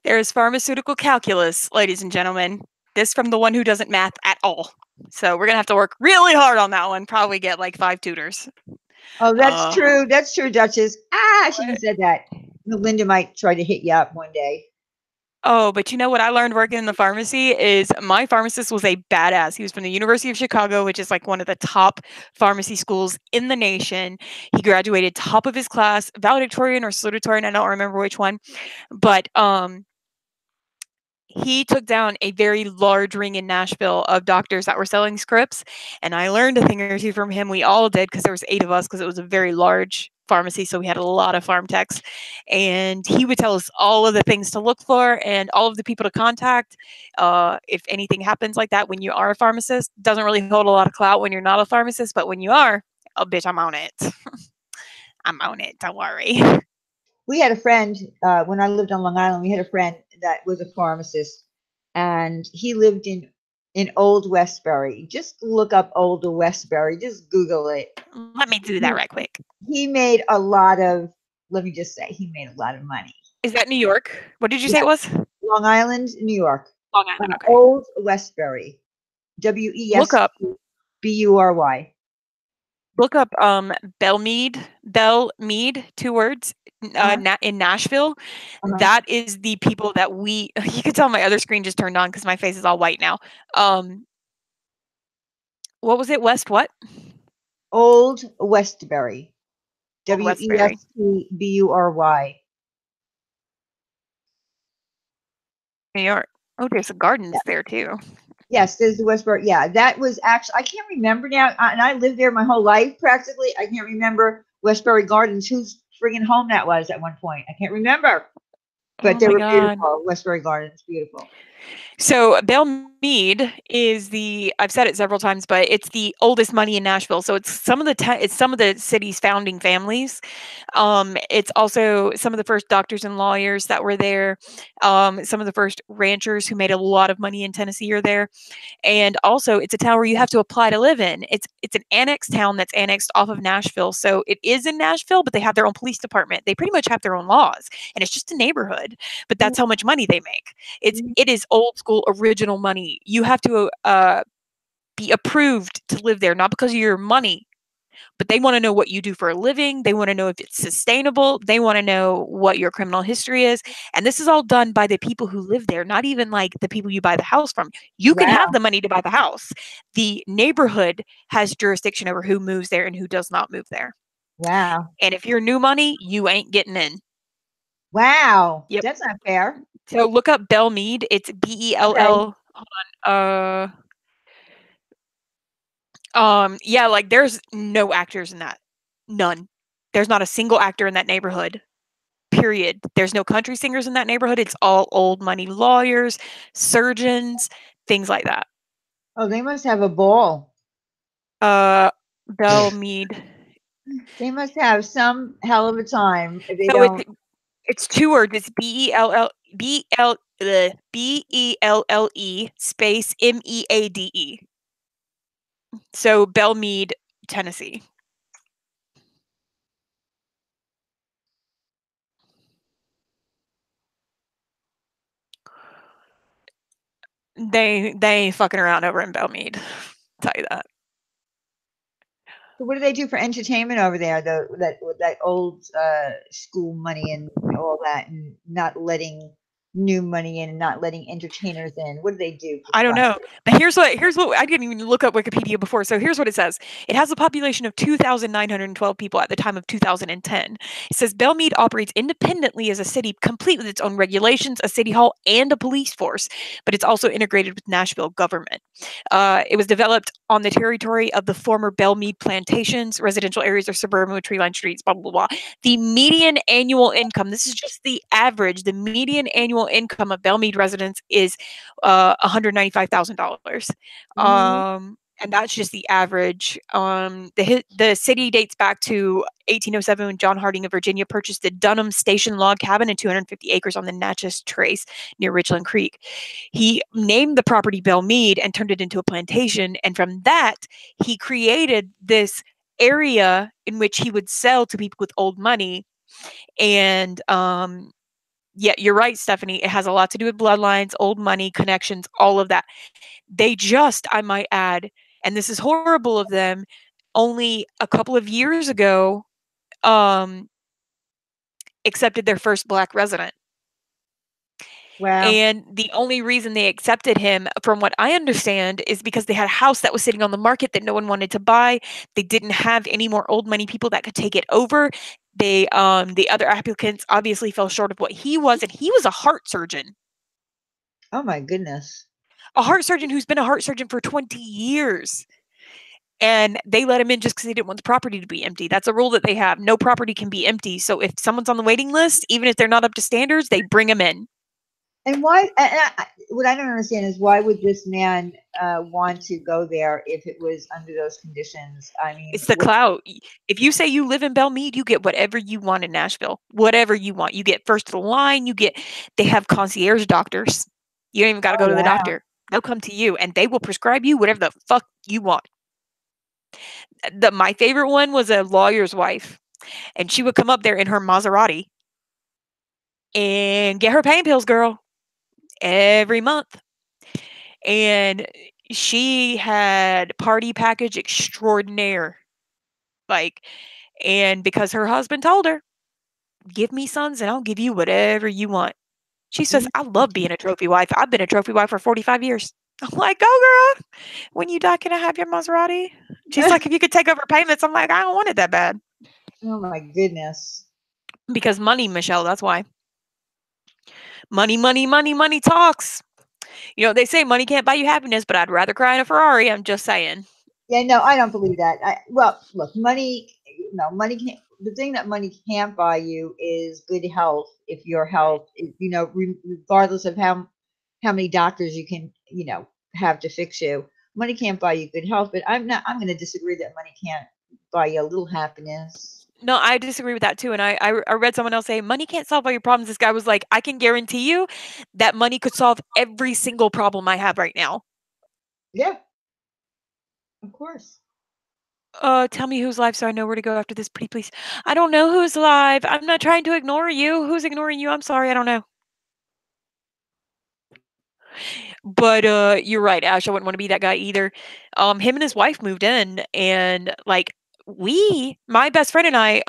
There is pharmaceutical calculus, ladies and gentlemen. This from the one who doesn't math at all. So we're gonna have to work really hard on that one. Probably get like 5 tutors. Oh, that's true. That's true, Duchess. I shouldn't have said that. Linda might try to hit you up one day. Oh, but you know what I learned working in the pharmacy is my pharmacist was a badass. He was from the University of Chicago, which is like one of the top pharmacy schools in the nation. He graduated top of his class, valedictorian or salutatorian, I don't remember which one. But he took down a very large ring in Nashville of doctors that were selling scripts, and I learned a thing or two from him. We all did because there was 8 of us because it was a very large pharmacy, so we had a lot of pharm techs, and he would tell us all of the things to look for and all of the people to contact if anything happens like that when you are a pharmacist. Doesn't really hold a lot of clout when you're not a pharmacist, but when you are, oh bitch, I'm on it. I'm on it, don't worry. We had a friend when I lived on Long Island. We had a friend that was a pharmacist, and he lived in Old Westbury. Just look up Old Westbury. Just Google it. Let me do that right quick. He made a lot of. Let me just say, he made a lot of money. Is that New York? What did you say it was? Long Island, New York. Long Island. Okay. Old Westbury. Look up. WESBURY. Look up Belmead, 2 words, in Nashville. That is the people that we you can tell my other screen just turned on because my face is all white now. What was it? West what? Old Westbury. Westbury. WESTBURY. New York. Oh, there's a gardens there too. Yes, there's the Westbury. Yeah, that was actually, I can't remember now. And I lived there my whole life practically. I can't remember Westbury Gardens, whose friggin' home that was at one point. I can't remember. But they were beautiful. Westbury Gardens, beautiful. So Belmead is I've said it several times, but it's the oldest money in Nashville. So it's some of the city's founding families. It's also some of the first doctors and lawyers that were there. Some of the first ranchers who made a lot of money in Tennessee are there. And also it's a town where you have to apply to live in. It's an annexed town that's annexed off of Nashville. So it is in Nashville, but they have their own police department. They pretty much have their own laws, and it's just a neighborhood, but that's how much money they make. It is old school original money. You have to be approved to live there, not because of your money, but they want to know what you do for a living. They want to know if it's sustainable. They want to know what your criminal history is. And this is all done by the people who live there, not even like the people you buy the house from. You can have the money to buy the house. The neighborhood has jurisdiction over who moves there and who does not move there. Wow. And if you're new money, you ain't getting in. Wow. Yep. That's not fair. So look up Belmead. It's BELL. Hold on. Yeah, like there's no actors in that. None. There's not a single actor in that neighborhood. Period. There's no country singers in that neighborhood. It's all old money lawyers, surgeons, things like that. Oh, they must have a ball. Belmead. They must have some hell of a time if they don't. It's 2 words. It's BELLE space MEADE. So Belmead, Tennessee. They ain't fucking around over in Belmead. I'll tell you that. So what do they do for entertainment over there? That old school money and all that, and not letting new money in and not letting entertainers in? What do they do? I don't know. But here's what I didn't even look up Wikipedia before. So here's what it says. It has a population of 2,912 people at the time of 2010. It says Belmead operates independently as a city, complete with its own regulations, a city hall, and a police force, but it's also integrated with Nashville government. It was developed on the territory of the former Belmead plantations. Residential areas are suburban with tree-lined streets, blah, blah, blah. The median annual income, this is just the average, the median annual income of Belmead residents is $195,000. And that's just the average. The city dates back to 1807 when John Harding of Virginia purchased the Dunham Station log cabin and 250 acres on the Natchez Trace near Richland Creek. He named the property Belmead and turned it into a plantation. And from that, he created this area in which he would sell to people with old money. And yeah, you're right, Stephanie. It has a lot to do with bloodlines, old money, connections, all of that. They just, I might add, and this is horrible of them, only a couple of years ago, accepted their first Black resident. Wow. And the only reason they accepted him, from what I understand, is because they had a house that was sitting on the market that no one wanted to buy. They didn't have any more old money people that could take it over. The other applicants obviously fell short of what he was, and he was a heart surgeon. Oh my goodness. A heart surgeon who's been a heart surgeon for 20 years. And they let him in just because they didn't want the property to be empty. That's a rule that they have. No property can be empty. So if someone's on the waiting list, even if they're not up to standards, they bring them in. And why? What I don't understand is why would this man want to go there if it was under those conditions? I mean, it's the clout. If you say you live in Belmead, you get whatever you want in Nashville. Whatever you want, you get first of the line. They have concierge doctors. You don't even got to go to the doctor. They'll come to you and they will prescribe you whatever the fuck you want. My favorite one was a lawyer's wife, and she would come up there in her Maserati and get her pain pills, girl, every month. And she had party package extraordinaire. And because her husband told her, give me sons and I'll give you whatever you want. She says, I love being a trophy wife. I've been a trophy wife for 45 years. I'm like, go girl. When you die, can I have your Maserati? She's like, if you could take over payments. I'm like, I don't want it that bad. Oh my goodness. Because money, Michelle, that's why. Money, money, money, money talks. You know, they say money can't buy you happiness, but I'd rather cry in a Ferrari. I'm just saying. Yeah, no, I don't believe that. Well, look, money can't. The thing that money can't buy you is good health. If your health, regardless of how many doctors you can, have to fix you, money can't buy you good health. But I'm going to disagree that money can't buy you a little happiness. No, I disagree with that too. And I read someone else say, money can't solve all your problems. This guy was like, I can guarantee you that money could solve every single problem I have right now. Yeah. Of course. Tell me who's live so I know where to go after this, pretty please. I don't know who's live. I'm not trying to ignore you. Who's ignoring you? I'm sorry. I don't know. But you're right, Ash. I wouldn't want to be that guy either. Him and his wife moved in, and my best friend and I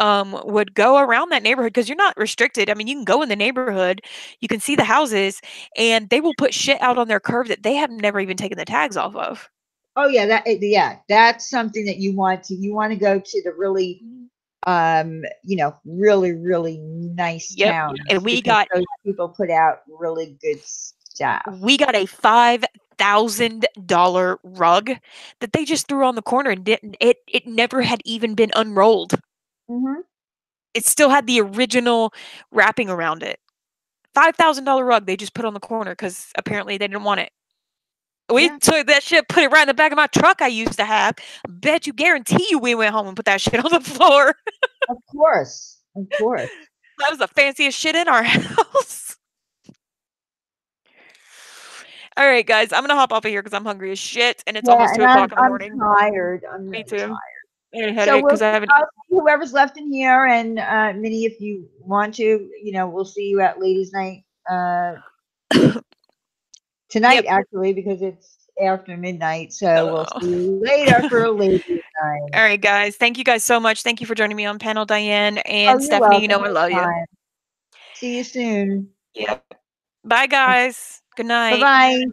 would go around that neighborhood because you're not restricted. I mean, you can go in the neighborhood, you can see the houses, and they will put shit out on their curb that they have never even taken the tags off of. Oh yeah, that's something that you want to go to the really really, really nice town. And we got those people put out really good stuff. We got a $5,000 rug that they just threw on the corner and it never had even been unrolled. Mm-hmm. It still had the original wrapping around it. $5,000 rug they just put on the corner because apparently they didn't want it. We took that shit, put it right in the back of my truck I used to have. Bet you guarantee you we went home and put that shit on the floor. Of course. That was the fanciest shit in our house. All right, guys, I'm going to hop off of here because I'm hungry as shit, and it's almost 2 o'clock in the morning. I'm tired. I'm Me really too. tired. So whoever's left in here, and Minnie, if you want to, we'll see you at Ladies' Night tonight, actually, because it's after midnight. So we'll see you later for Ladies' Night. All right, guys. Thank you guys so much. Thank you for joining me on panel, Diane and Stephanie. Welcome. I love you. See you soon. Yep. Bye, guys. Good night. Bye-bye.